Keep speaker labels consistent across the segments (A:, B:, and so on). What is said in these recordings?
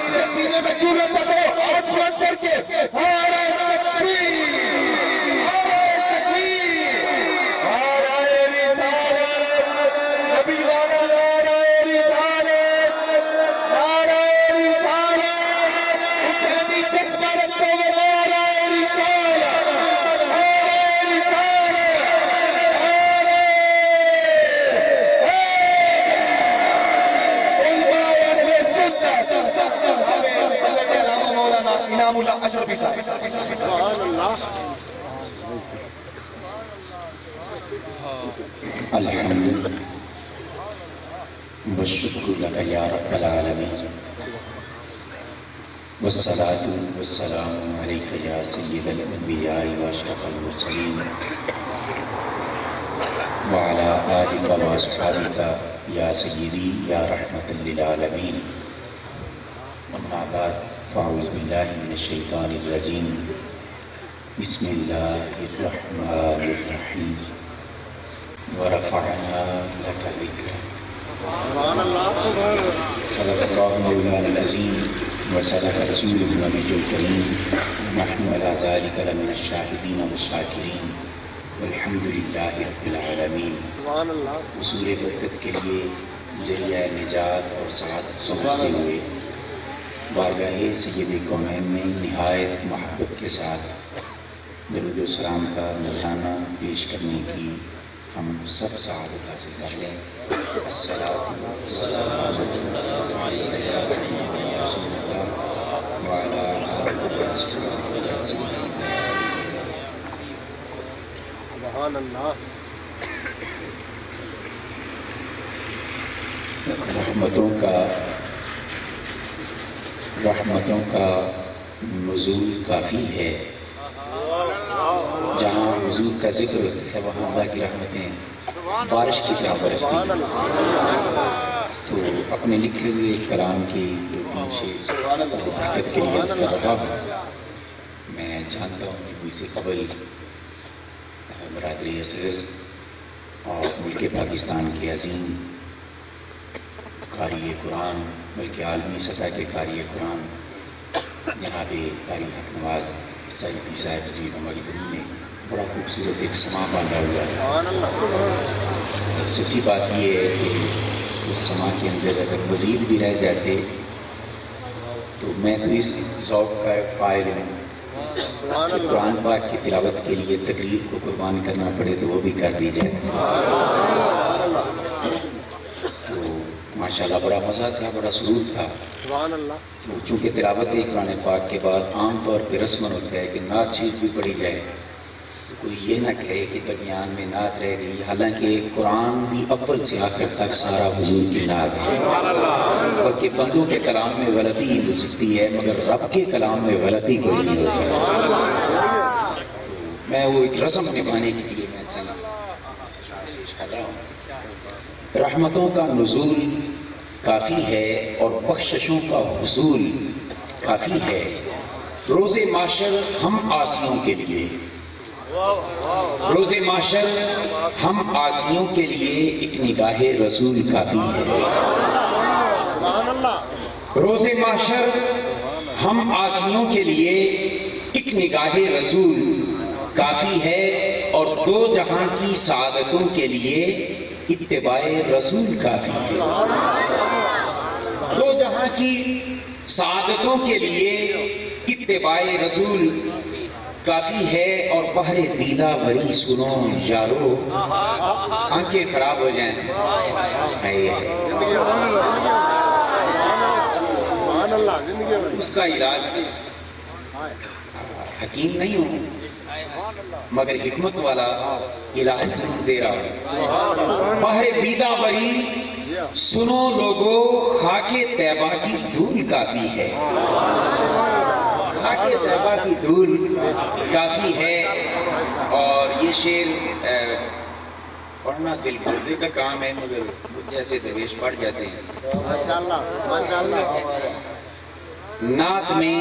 A: سینے میں چولہے پکو ہاتھ بلند کر کے نعرہ تکبیر، نعرہ تکبیر، نعرہ رسالت، نبی والا نعرہ رسالت، نعرہ رسالت، حسینی جذبہ رکھتے ہوئے نعرہ رسالت، نعرہ رسالت، انعام اللہ اشرفی صاحب۔
B: سبحان اللہ۔
C: الحمد والشکر لک یا رب العالمین، والصلاة والسلام علیک یا سید الانبیاء واشرف المرسلین، وعلی آلک واصحابک یا سیدی یا رحمت للعالمین، اما بعد فاعوذ باللہ من الشیطان الرجیم، بسم اللہ الرحمن الرحیم، ورفعنا لك ذکرک،
B: سبحان اللہ۔
C: صدق اللہ مولانا العظیم وصدق رسولہ النبی الکریم، ونحن علی ذلک لمن الشاہدین والشاکرین، والحمد للہ رب العالمین۔
B: سبحان اللہ۔
C: حصول برکت کے لیے ذریعہ نجات اور سعادت سمجھتے ہوئے بارگاہ سید کونین میں نہایت محبت کے ساتھ درود و سلام کا نذرانہ پیش کرنے کی ہم سب سعادت حاصل کر لیں۔ الصلاۃ والسلام علیک یا سیدنا رسول اللہ وعلی آلہ وصحبہ اجمعین۔
B: سبحان اللہ۔
C: رحمتوں کا نزول کافی ہے، جہاں حضور کا ذکر ہوتا ہے وہاں اللہ کی رحمتیں بارش کی طرح برستی ہیں۔ تو اپنے لکھے ہوئے کلام کی دو تین شعر برکت کے لیے عرض کر رہا ہوں۔ میں جانتا ہوں کہ مجھ سے قبل برادری اصغر اور ملک پاکستان کے عظیم قاری قرآن بلکہ عالمی سطح کے قاری قرآن جناب قاری حق نواز سعیدی صاحب عزیز ہماری دنیا نے بڑا خوبصورت ایک سما باندھا ہوا ہے۔
B: سبحان اللہ۔
C: سچی بات یہ ہے کہ اس سما کے اندر اگر مزید بھی رہ جاتے تو میں تو اس ذوق کا قائل ہوں کہ قرآن پاک کی تلاوت کے لیے تقریر کو قربان کرنا پڑے تو وہ بھی کر دی جائے۔ تو ماشاءاللہ بڑا مزہ تھا، بڑا سرور تھا۔
B: سبحان اللہ۔
C: چونکہ تلاوت قرآن پاک کے بعد عام طور پہ رسم ہوتا ہے کہ نعت شریف بھی پڑھی جائے، تو کوئی یہ نہ کہے کہ درمیان میں نعت رہ گئی، حالانکہ قرآن بھی اول سے آخر تک سارا حضور کی نعت ہے۔ بلکہ بندوں کے کلام میں غلطی ہی ہو سکتی ہے مگر رب کے کلام میں غلطی کوئی نہیں ہو سکتی۔ میں وہ ایک رسم نبھانے کے لیے میں چلا ہوں۔ رحمتوں کا نزول کافی ہے اور بخششوں کا حصول کافی ہے، روز معاشر ہم عاصیوں کے لیے، روز معاشر ہم عاصیوں کے لیے ایک نگاہ رسول کافی ہے۔
B: سبحان اللہ۔
C: روز معاشر ہم عاصیوں کے لیے ایک نگاہ رسول کافی ہے، اور دو جہاں کی سعادتوں کے لیے اتباع رسول کافی ہے۔ دو جہاں کی سعادتوں کے لیے اتباع رسول کافی ہے، اور بہر دیدہ وری سنو یارو، آنکھیں خراب ہو جائیں
B: سبحان اللہ۔ زندگی
C: اس کا علاج حکیم نہیں ہوں مگر حکمت والا علاج ضرور دے رہا ہوں۔ بہر دیدہ وری سنو لوگو، خاک طیبہ کی دھول کافی ہے، خاک طیبہ کی دھول کافی ہے۔ اور یہ شعر پڑھنا دل گردے کا کام ہے مگر مجھ جیسے درویش پڑھ جاتے ہیں۔
B: ماشاءاللہ ماشاءاللہ۔
C: نعت میں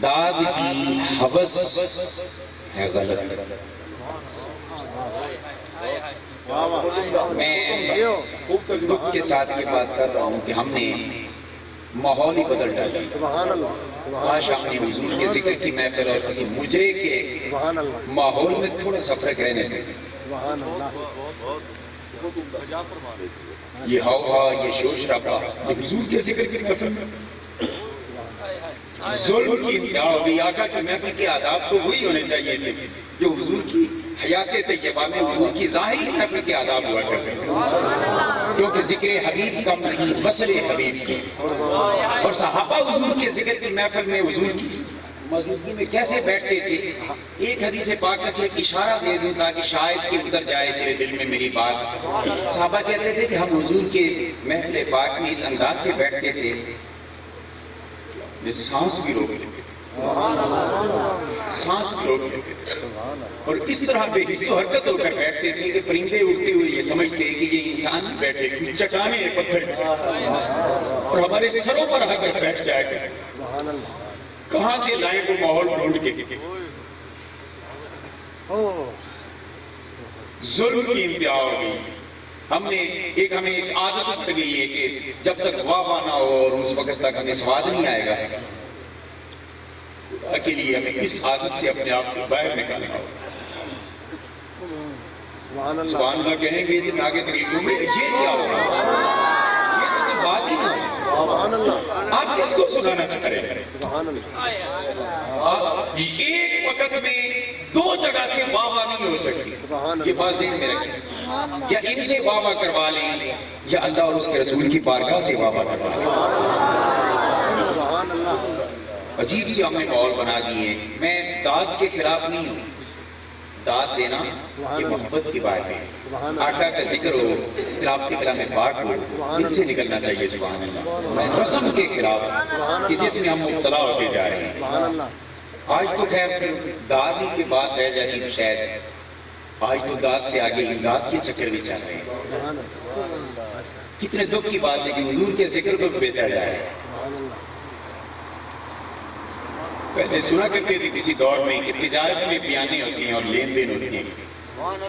C: داد کی ہوس ہے غلط۔ میں دکھ کے ساتھ یہ بات کر رہا ہوں کہ ہم نے ماحول ہی بدل ڈالا.
B: سبحان اللہ سبحان
C: کاش ہم نے حضور کے ذکر کی محفل اور کسی مجرے کے
B: سبحان اللہ
C: ماحول میں تھوڑا سا فرق رہنے دیں.
B: سبحان اللہ
C: یہ ہوا، یہ شور شرابہ، یہ حضور کے ذکر کی محفل میں ظلم کی انتہا ہو گئی. آقا کی محفل کے آداب تو وہی ہونے چاہیے تھے جو حضور کی حیات طیبہ میں حضور کی ظاہری محفل کے آداب ہوا کرتے ہیں، کیونکہ ذکر حبیب کا نہیں وصل حبیب سے. اور صحابہ حضور کے ذکر کی محفل میں حضور کی موجودگی میں کیسے بیٹھتے تھے. ایک حدیث پاک میں سے ایک اشارہ دے دوں تاکہ شاید کہ اتر جائے تیرے دل میں میری بات. صحابہ کہتے تھے کہ ہم حضور کے محفل پاک میں اس انداز سے بیٹھتے تھے سانس بھی روک لیتے تھے، سانس بھی روک لیتے تھے، اور اس طرح بے حس و حرکت ہو کر بیٹھتے تھے کہ پرندے اڑتے ہوئے یہ سمجھتے کہ یہ انسان ہی بیٹھے کوئی چٹانیں پتھر اور ہمارے سروں پر آ کر بیٹھ جائے گا. کہاں سے لائیں وہ ماحول ڈھونڈ کے. ظلم کی انتہا ہو گئی. ہمیں ایک عادت پڑ گئی ہے کہ جب تک واہ نہ ہو اور اس وقت تک ہمیں سواد نہیں آئے گا. خدا کے لیے ہمیں اس عادت سے اپنے آپ کو باہر نکالنا ہوگا. سبحان اللہ کہیں گے تو آگے تقریبوں میں یہ کیا ہو رہا ہے؟ یہ تو کوئی بات ہی نہیں.
B: سبحان اللہ
C: آپ کس کو سنانا چاہ رہے ہیں؟
B: سبحان اللہ
C: ایک وقت میں دو جگہ سے واہ نہیں ہو سکتی. یہ بات ذہن میں رکھیں. یا ان سے واہ کروا لیں یا اللہ اور اس کے رسول کی بارگاہ سے واہ کروا لیں.
B: سبحان اللہ
C: عجیب سے ہم نے ماحول بنا دیے. میں داد کے خلاف نہیں ہوں. داد دینا یہ محبت کی بات ہے. آقا کا ذکر ہو، تلاوت کے کلام پاک ہو، دل سے نکلنا چاہیے. سبحان اللہ. میں رسم کے خلاف کہ جس میں ہم مبتلا ہوتے جا رہے ہیں.
B: سبحان اللہ
C: آج تو خیر داد ہی کی بات رہ جاتی تو شاید آج تو داد سے آگے امداد کے چکر میں چل رہے ہیں.
B: سبحان اللہ
C: کتنے دکھ کی بات ہے کہ حضور کے ذکر کو بیچا جائے. پہلے سنا کرتے تھے کسی دور میں کہ تجارت میں بیانے ہوتی ہیں اور لین دین ہوتی ہیں،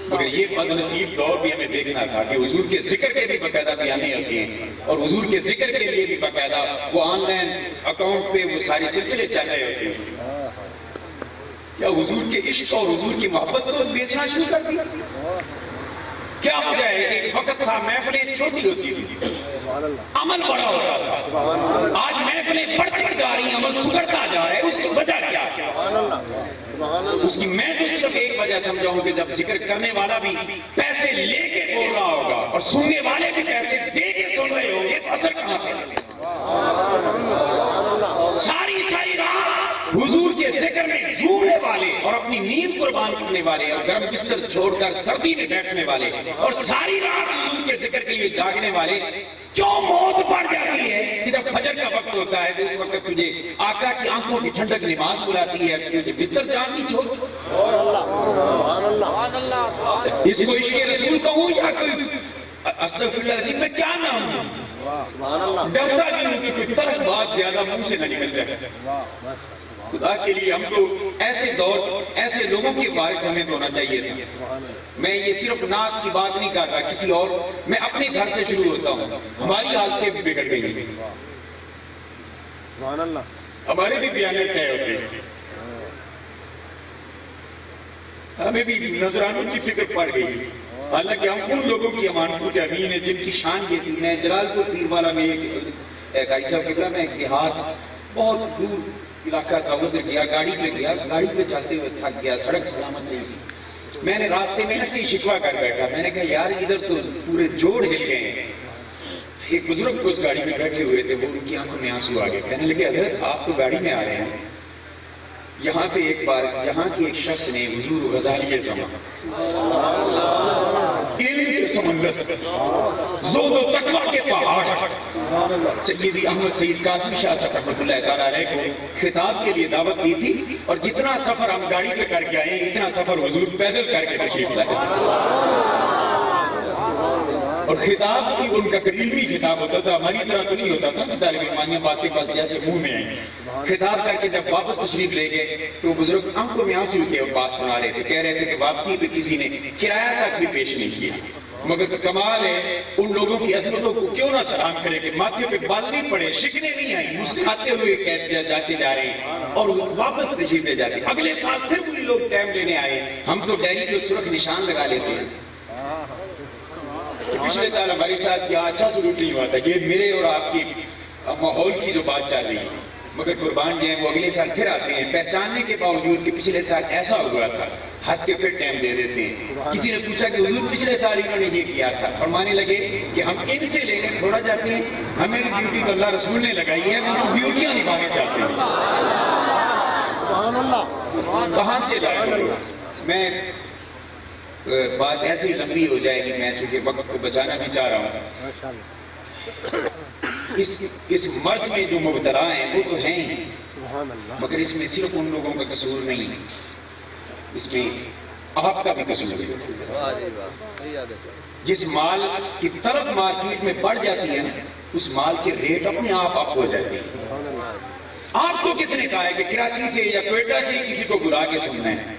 C: مگر یہ بد نصیب دور بھی ہمیں دیکھنا تھا کہ حضور کے ذکر کے بھی باقاعدہ بیانے ہوتی ہیں اور حضور کے ذکر کے لیے بھی باقاعدہ وہ آن لائن اکاؤنٹ پہ وہ سارے سلسلے چل رہے ہوتے ہیں. کیا حضور کے عشق اور حضور کی محبت کو بیچنا شروع کر دیا؟ کیا وجہ ہے کہ ایک وقت تھا محفلیں چھوٹی ہوتی تھی، عمل بڑا ہوتا تھا. آج محفلیں بڑھتی جا رہی ہیں، عمل سکڑتا جا رہا ہے. اس کی وجہ کیا ہے؟ اس کی میں تو صرف ایک وجہ سمجھاؤں کہ جب ذکر کرنے والا بھی پیسے لے کے بول رہا ہوگا اور سننے والے بھی پیسے دے کے سن رہے ہوں گے تو اثر کہاں پہ؟ ساری رات حضور کے ذکر میں جھومنے والے اور اپنی نیند قربان کرنے والے اور گرم بستر چھوڑ کر سردی میں بیٹھنے والے اور ساری رات حضور کے ذکر کے لیے جاگنے والے کیوں موت پڑ جاتی ہے کہ جب فجر کا وقت ہوتا ہے تو اس وقت تجھے آقا کی آنکھوں کی ٹھنڈک نماز بلاتی ہے کہ بستر جان نہیں چھوڑ. اس کو عشق رسول کہوں یا کوئی استغفر اللہ العظیم میں کیا نام ہے؟ ڈرتا نہیں ہوں کہ کوئی طرف بات زیادہ منہ سے نہ نکل جائے. خدا کے لیے ہم تو ایسے دور ایسے لوگوں کے وارث ہمیں ہونا چاہیے تھا. میں یہ صرف نعت کی بات نہیں کر رہا کسی اور، میں اپنے گھر سے شروع ہوتا ہوں. ہماری حالتیں بھی بگڑ گئی ہیں، ہمارے بھی بیانے طے ہوتے ہیں، ہمیں بھی نذرانوں کی فکر پڑ گئی. حالانکہ ہم ان لوگوں کی امانتوں کے امین ہیں جن کی شان یہ تھی. میں جلال پور پیر والا میں ایک ایسا قبلہ میں ایک دیہات بہت دور علاقہ تھا، ادھر گیا، گاڑی پہ جاتے ہوئے تھک گیا، سڑک سلامت نہیں تھی. میں نے راستے میں ایسے ہی شکوا کر بیٹھا. میں نے کہا یار ادھر تو پورے جوڑ ہل گئے ہیں. ایک بزرگ کو اس گاڑی میں بیٹھے ہوئے تھے، وہ ان کی آنکھوں میں آنسو آ گئے. کہنے لگے حضرت آپ تو گاڑی میں آ رہے ہیں، یہاں پہ ایک بار یہاں کی ایک شخص نے حضور غزالی کے زمان علم کے سمندر، زہد و تقویٰ کے پہاڑ سیدی احمد سید قاسمی شاہ صاحب رحمۃ اللہ تعالیٰ علیہ کو خطاب کے لیے دعوت دی تھی. اور جتنا سفر ہم گاڑی پہ کر کے آئے اتنا سفر حضور پیدل کر کے تشریف لائے. اور خطاب بھی ان کا قریبی خطاب ہوتا تھا، ہماری طرح تو نہیں ہوتا تھا کہ طالب علمانیہ باتیں بس جیسے منہ میں آئیں. خطاب کر کے جب واپس تشریف لے گئے تو بزرگ آنکھوں میں آنسو کے بات سنا رہے تھے. کہہ رہے تھے کہ واپسی پہ کسی نے کرایہ تک بھی پیش نہیں کیا. مگر کمال ہے ان لوگوں کی عظمتوں کو کیوں نہ سلام کرے کہ ماتھے پہ بال نہیں پڑے، شکنیں نہیں آئی، مسکراتے ہوئے جاتے جا رہے ہیں اور واپس تشریف لے جاتے ہیں۔ اگلے سال پھر وہی لوگ ٹائم لینے آئے، ہم تو ڈائری کے سرخ نشان لگا لیتے ہیں۔ پچھلے سال ہمارے ساتھ کیا اچھا سلوک نہیں ہوا تھا، یہ میرے اور آپ کی ماحول کی جو بات چل رہی ہے، مگر قربان جائیں وہ اگلے سال پھر آتے ہیں پہچاننے کے باوجود کہ پچھلے سال ایسا ہوا تھا، ہنس کے پھر ٹائم دے دیتے ہیں۔ کسی نے پوچھا کہ حضور پچھلے سال انہوں نے یہ کیا تھا، فرمانے لگے کہ ہم ان سے لے کر تھوڑا جاتے ہیں، ہمیں ڈیوٹی تو اللہ رسول نے لگائی ہے، ہم ڈیوٹیاں نبھانے چاہتے ہیں۔
B: سبحان اللہ،
C: کہاں سے لائے؟ میں بات ایسی لمبی ہو جائے گی، میں چونکہ وقت کو بچانا بھی چاہ رہا ہوں۔
B: ماشاءاللہ،
C: اس مرض میں جو مبتلا ہیں وہ تو ہیں ہی،
B: سبحان اللہ،
C: مگر اس میں صرف ان لوگوں کا قصور نہیں ہے، اس میں آپ کا بھی قصور ہے۔ جس مال کی طلب مارکیٹ میں بڑھ جاتی ہے نا، اس مال کے ریٹ اپنے آپ اپ ہو جاتے ہیں۔
B: سبحان اللہ،
C: آپ کو کس نے کہا ہے کہ کراچی سے یا کوئٹہ سے کسی کو بلا کے سننا ہے؟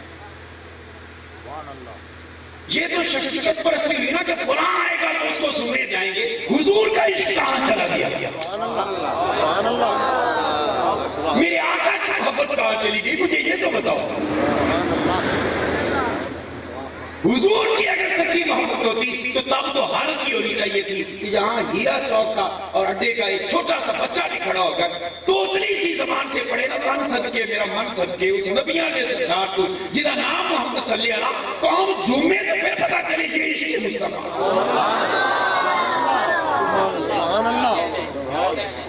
C: یہ تو شخصیت پرستی ہوئی نا کہ فلاں آئے گا تو اس کو سننے جائیں گے، حضور کا عشق کہاں چلا گیا؟
B: سبحان اللہ،
C: میرے آقا کی محبت کہاں چلی گئی؟ مجھے یہ تو بتاؤ۔ حضور کی اگر سچی محبت ہوتی تو تب تو حالت کی ہونی چاہیے تھی کہ جہاں ہیرا چوک کا اور اڈے کا ایک چھوٹا سا بچہ بھی کھڑا ہو کر تو اتنی سی زبان سے پڑھے نا، من صدقے میرا من صدقے اس نبیاں نے سکھاٹ کو جنہا نام محمد صلی اللہ علیہ وسلم، قوم جھومے تو پھر پتا چلے کہ عشق مصطفیٰ۔
B: سبحان اللہ،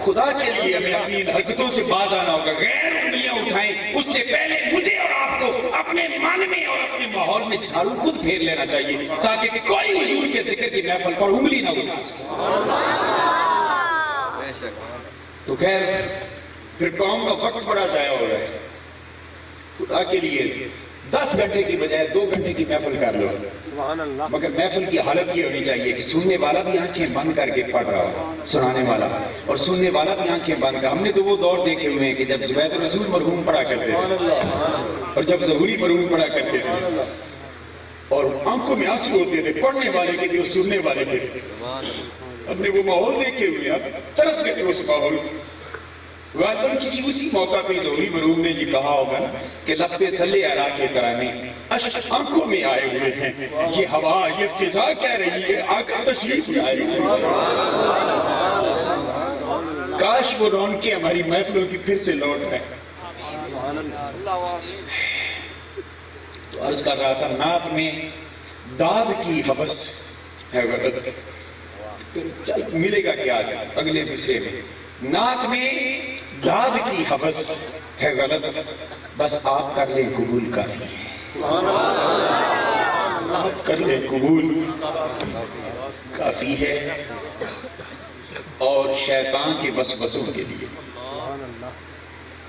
C: خدا کے لیے ہمیں اپنی ان حرکتوں سے باز آنا ہوگا، غیر انگلیاں اٹھائیں اس سے پہلے مجھے اور آپ کو اپنے من میں اور اپنے ماحول میں جھاڑو خود پھیر لینا چاہیے تاکہ کوئی حضور کے ذکر کی محفل پر انگلی نہ اٹھا سکے۔ تو خیر پھر قوم کا وقت بڑا ضائع ہو رہا ہے، خدا کے لیے 10 گھنٹے کی بجائے 2 گھنٹے کی محفل کر لو،
B: سبحان اللہ،
C: مگر محفل کی حالت یہ ہونی چاہیے کہ سننے والا بھی آنکھیں بند کر کے پڑھ رہا ہو، سنانے والا اور سننے والا بھی آنکھیں بند کر۔ ہم نے تو وہ دور دیکھے ہوئے ہیں کہ جب زبید الرسول مرحوم پڑھا کرتے تھے اور جب ظہوری مرحوم پڑھا کرتے تھے اور آنکھوں میں آنسو ہوتے تھے، پڑھنے والے کے بھی اور سننے والے کے بھی۔ ہم نے وہ ماحول دیکھے ہوئے، اب ترس گئے اس ماحول۔ غالباً کسی اسی موقع پہ ظہوری مرحوم نے یہ کہا ہوگا نا کہ لب پہ صلی علیہ کے ترانے اشک آنکھوں میں آئے ہوئے ہیں، یہ ہوا یہ فضا کہہ رہی ہے آقا تشریف لائے۔ کاش وہ رونقیں ہماری محفلوں کی پھر سے لوٹ ہے۔ تو عرض کر رہا تھا نعت میں داد کی حوث ہے غلط، ملے گا کیا اگلے مصرے میں؟ نعت میں داد کی حوث ہے غلط، بس آپ کر لیں قبول کافی ہے، آپ کر لیں قبول کافی ہے، اور شیطان کے وسوسوں کے لیے،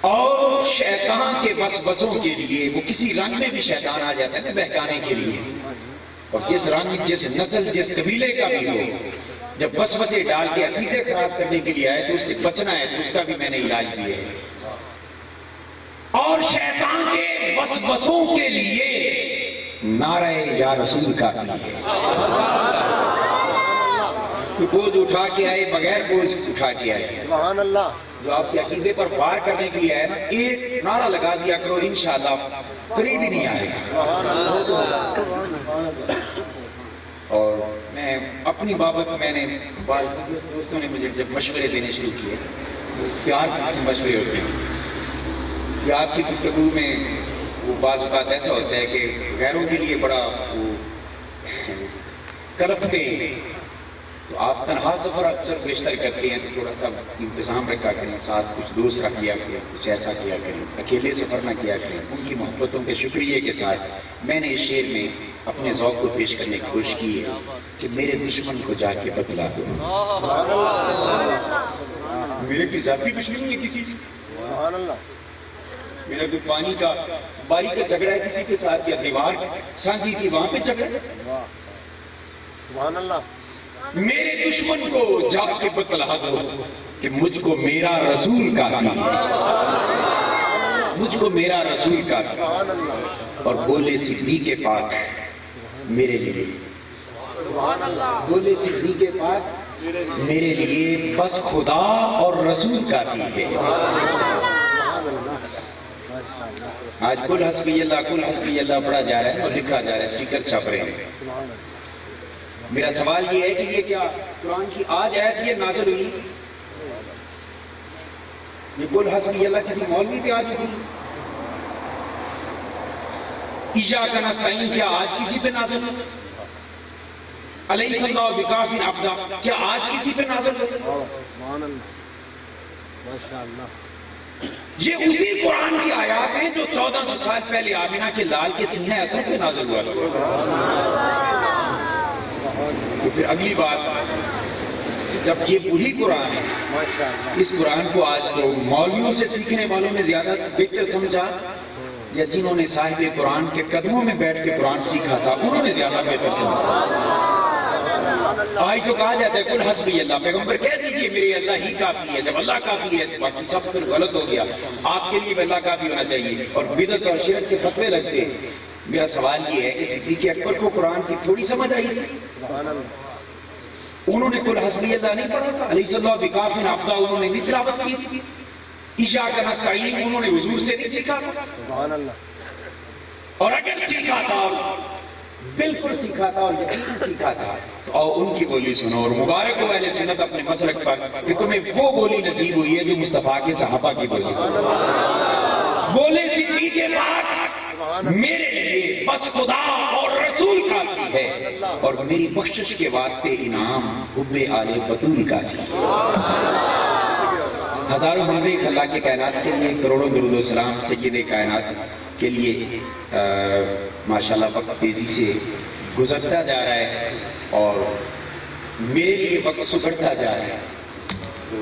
C: اور شیطان کے وسوسوں کے لیے وہ کسی رنگ میں بھی شیطان آ جاتا ہے نا بہکانے کے لیے، اور جس رنگ جس نسل جس قبیلے کا بھی ہو، جب وسوسے ڈال کے عقیدے خراب کرنے کے لیے آئے تو اس سے بچنا ہے، تو اس کا بھی میں نے علاج دیا ہے۔ اور شیطان کے وسوسوں کے لیے نعرہ یا رسول کا بھی ہے۔ تو بوجھ اٹھا کے آئے بغیر بوجھ اٹھا کے آئے،
B: سبحان اللہ،
C: جو آپ کے عقیدے پر وار کرنے کے لیے آئے نا، ایک نعرہ لگا دیا کرو انشاءاللہ قریب ہی نہیں آئے گا۔ اور میں اپنی بابت میں نے بعض دوستوں نے مجھے جب مشورے دینے شروع کیے، پیار سے مشورے ہوتے ہیں کہ آپ کی گفتگو میں وہ بعض اوقات ایسا ہوتا ہے کہ غیروں کے لیے بڑا وہ کلپتے ہیں، تو آپ تنہا سفر اکثر بیشتر کرتے ہیں تو تھوڑا سا انتظام رکھا کریں، ساتھ کچھ دوست رکھ لیا کریں، کچھ ایسا کیا کریں، اکیلے سفر نہ کیا کریں۔ ان کی محبتوں کے شکریہ کے ساتھ میں نے اس شعر میں اپنے ذوق کو پیش کرنے کی کوشش کی ہے کہ میرے دشمن کو جا کے بتلا دو، میرے کی ذاتی دشمنی ہے کسی سے،
B: سبحان اللہ،
C: میرا کوئی پانی کا باری کا جھگڑا ہے کسی کے ساتھ یا دیوار سانجھی کی وہاں پہ جھگڑا ہے،
B: سبحان اللہ،
C: میرے دشمن کو جا کے بتلا دو کہ مجھ کو میرا رسول کافی ہے، مجھ کو میرا رسول کافی ہے۔ اور بولے صدیق پاک میرے لیے بولے صدیق پاک میرے لیے بس خدا اور رسول کافی ہے۔ آج کل حسبی اللہ پڑھا جا رہا ہے اور لکھا جا رہا ہے، اسٹیکر چھپ رہے ہیں۔ میرا سوال یہ ہے کہ یہ کیا قرآن کی آج آیت یہ نازل ہوئی؟ یہ کل حسبی اللہ کسی مولوی پہ آج ہوئی؟ ایاک نستعین کیا آج کسی پہ نازل ہوئی؟ الیس اللہ بکاف عبدا کیا آج کسی پہ نازل ہوئی؟ یہ اسی قرآن کی آیات ہیں جو 1400 سال پہلے آمنہ کے لال کے سینہ اطہر پہ نازل ہوا تھا۔ تو پھر اگلی بات، جب یہ وہی قرآن ہے، اس قرآن کو آج تو مولویوں سے سیکھنے والوں نے زیادہ بہتر سمجھا یا جنہوں نے صاحب قرآن کے قدموں میں بیٹھ کے قرآن سیکھا تھا انہوں نے زیادہ بہتر سمجھا؟ آج تو کہا جاتا ہے کل حسبی اللہ، پیغمبر کہہ دیجئے میرے اللہ ہی کافی ہے۔ جب اللہ کافی ہے تو باقی سب پھر غلط ہو گیا، آپ کے لیے بھی اللہ کافی ہونا چاہیے، اور بدعت اور شرک کے فتوے لگتے۔ میرا سوال یہ ہے کہ صدیق اکبر کو قرآن کی تھوڑی سمجھ آئی تھی؟ انہوں نے کل حسبی اللہ نہیں پڑھا تھا؟ الیس اللہ بکاف عبدا انہوں نے نہیں تلاوت کی تھی؟ ایاک نستعین انہوں نے حضور سے نہیں سیکھا تھا؟ اور اگر سیکھا تھا، بالکل سیکھا تھا اور یقیناً سیکھا تھا، تو ان کی بولی سنو، اور مبارک ہو اہل سنت اپنے مسلک پر کہ تمہیں وہ بولی نصیب ہوئی ہے جو مصطفیٰ کے صحابہ کی بولی۔ بولے صدیق پاک میرے لیے بس خدا اور رسول کافی ہے، اور میری بخشش کے واسطے انعام حب آل بطول کافی۔ ہزاروں حمد اللہ کے کائنات کے لیے، کروڑوں درود و سلام سید کائنات کے لیے۔ ماشاءاللہ وقت تیزی سے گزرتا جا رہا ہے اور میرے لیے وقت سکڑتا جا رہا ہے، تو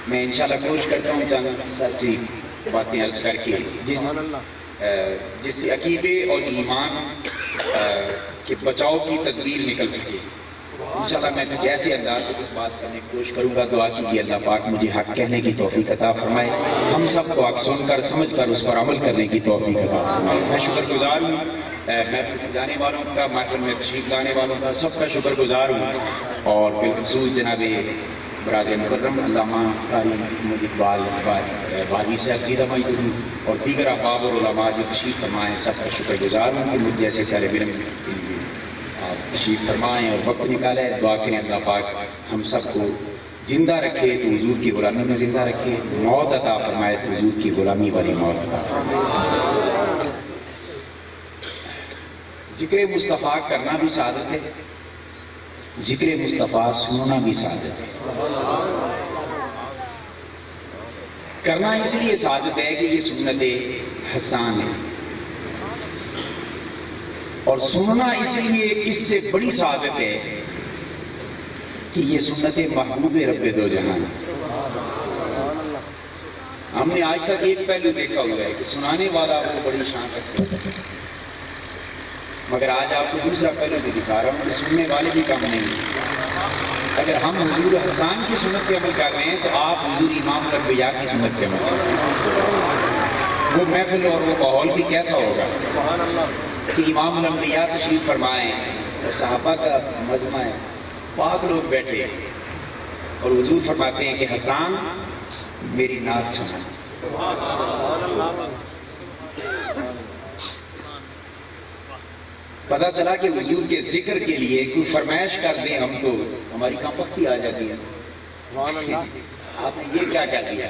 C: میں انشاءاللہ کوشش کرتا ہوں چند سی باتیں عرض کر کے جس سے عقیدے اور ایمان کے بچاؤ کی تدبیر نکل سکے۔ انشاءاللہ میں کچھ ایسے انداز سے کچھ بات کرنے کی کوشش کروں گا۔ دعا کیجیے اللہ پاک مجھے حق کہنے کی توفیق عطا فرمائے، ہم سب کو حق سن کر سمجھ کر اس پر عمل کرنے کی توفیق عطا فرمائے۔ میں شکر گزار ہوں محفل سے جانے والوں کا، محفل میں تشریف لانے والوں کا، سب کا شکر گزار ہوں، اور بالخصوص جناب برادر مکرم علامہ قاری محمد اقبال بارہویں صاحب زیدہ مجدوری اور دیگر احباب اور علماء جو تشریف فرمائے، سب کا شکر گزار ہوں کہ مجھ جیسے طالب علم تشریف فرمائیں اور وقت نکالے۔ دعا کریں اللہ پاک ہم سب کو زندہ رکھے تو حضور کی غلامی میں زندہ رکھے، موت عطا فرمائے تو حضور کی غلامی والی موت عطا فرمائے۔ ذکر مصطفیٰ کرنا بھی سعادت ہے، ذکر مصطفیٰ سننا بھی سعادت ہے۔ کرنا اس لیے سعادت ہے کہ یہ سنت حسان ہے، اور سننا اس لیے اس سے بڑی سعادت ہے کہ یہ سنت محبوب رب دو جہان ہے۔ ہم نے آج تک ایک پہلو دیکھا ہوا ہے کہ سنانے والا وہ بڑی شان رکھتا ہے، مگر آج آپ کو دوسرا پہلو بھی دکھا رہا ہوں کہ سننے والے بھی کم نہیں ہیں۔ اگر ہم حضور حسان کی سنت پہ عمل کر رہے ہیں تو آپ حضور امام الانبیاء کی سنت پہ عمل کر رہے ہیں، وہ محفل اور وہ ماحول بھی کیسا ہوگا کہ امام الانبیاء تشریف فرمائیں اور صحابہ کا مجمع ہے، پاک لوگ بیٹھے اور حضور فرماتے ہیں کہ حسان میری نعت سنا۔ پتہ چلا کہ حضور کے ذکر کے لیے کوئی فرمائش کر دیں ہم تو ہماری کمبختی آ جاتی ہے۔ آپ نے یہ کیا کہہ دیا؟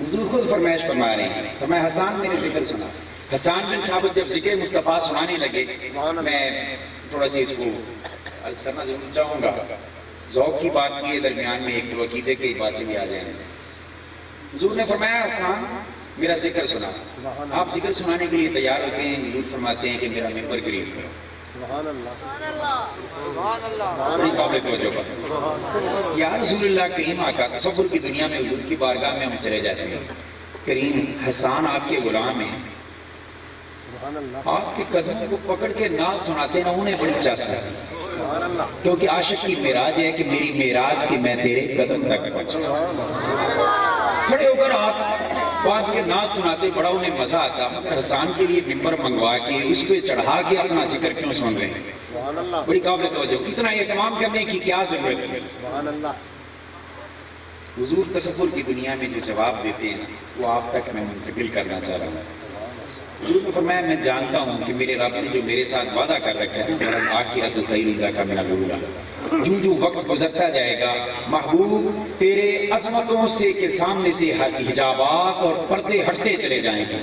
C: حضور خود فرمائش فرما رہے ہیں، فرمایا حسان میرے ذکر سنا۔ حسان بن ثابت جب ذکر مصطفیٰ سنانے لگے، میں تھوڑا سی اس کو عرض کرنا ضرور چاہوں گا، ذوق کی بات بھی ہے، درمیان میں ایک دو عقیدے کی باتیں بھی آ جائیں۔ حضور نے فرمایا حسان میرا ذکر سنا۔ آپ ذکر سنانے کے لیے تیار ہوتے ہیں، حضور فرماتے ہیں کہ میرا ممبر قریب کرو۔ بڑی قابل توجہ بات۔ یا رسول اللہ کریم آقا، تصور کی دنیا میں حضور کی بارگاہ میں ہم چلے جاتے ہیں، کریم حسان آپ کے غلام ہیں، آپ کے قدموں کو پکڑ کے نعت سناتے ہیں، انہیں بڑی چاس ہے، کیونکہ عاشق کی معراج ہے کہ میری معراج کی میں تیرے قدم تک پہنچا۔ کھڑے ہو کر آپ بعد کے نعت سناتے بڑا انہیں مزہ آتا، مگر حسان کے لیے ممبر منگوا کے اس پہ چڑھا کے اپنا ذکر کیوں سن رہے ہیں؟
B: سبحان اللہ،
C: بڑی قابل توجہ، اتنا اہتمام کرنے کی کیا ضرورت ہے؟
B: سبحان اللہ،
C: حضور تصور کی دنیا میں جو جواب دیتے ہیں وہ آپ تک میں منتقل کرنا چاہ رہا ہوں۔ حضور نے فرمایا میں جانتا ہوں کہ میرے رب نے جو میرے ساتھ وعدہ کر رکھا ہے آخرت خیر لک من الاولی، جو جو وقت گزرتا جائے گا محبوب تیرے عظمتوں سے کے سامنے سے حجابات اور پردے ہٹتے چلے جائیں گے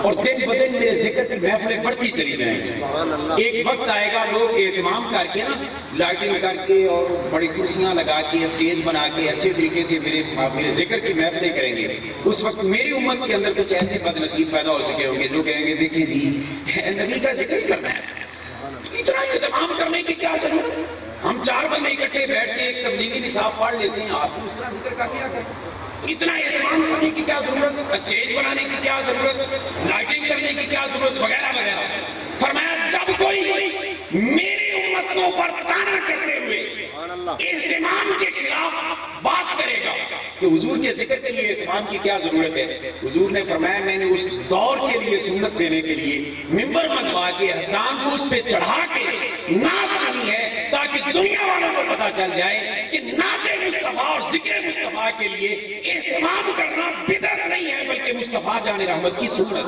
C: اور دن بدن میرے ذکر کی محفلیں بڑھتی چلی جائیں گی۔ ایک وقت آئے گا لوگ اہتمام کر کے نا لائٹنگ کر کے اور بڑی کرسیاں لگا کے اسٹیج بنا کے اچھے طریقے سے میرے ذکر کی محفلیں کریں گے۔ اس وقت میری امت کے اندر کچھ ایسے بد نصیب پیدا ہو چکے ہوں گے جو کہیں گے دیکھیں جی نبی کا ذکر ہی کرنا ہے، اتنا اہتمام کرنے کی کیا ضرورت ہے؟ ہم 4 بندے اکٹھے بیٹھ کے ایک تبلیغی نصاب پڑھ لیتے ہیں، آپ دوسرا ذکر کا کیا کریں؟ اتنا اہتمام کرنے کی کیا ضرورت؟ اسٹیج بنانے کی کیا ضرورت؟ لائٹنگ کرنے کی کیا ضرورت؟ وغیرہ وغیرہ۔ فرمایا جب کوئی میری امتوں پر تانا کرتے ہوئے اہتمام کے خلاف بات کرے گا کہ حضور کے ذکر کے لیے اہتمام کی کیا ضرورت ہے، حضور نے فرمایا میں نے اس دور کے لیے سنت دینے کے لیے ممبر منگوا کے حسان کو اس پہ چڑھا کے نعت سنی ہے تاکہ دنیا والوں کو پتا چل جائے کہ نعت مصطفیٰ اور ذکر مصطفیٰ کے لیے اہتمام کرنا بدعت نہیں ہے بلکہ مصطفیٰ جان رحمت کی سنت ہے۔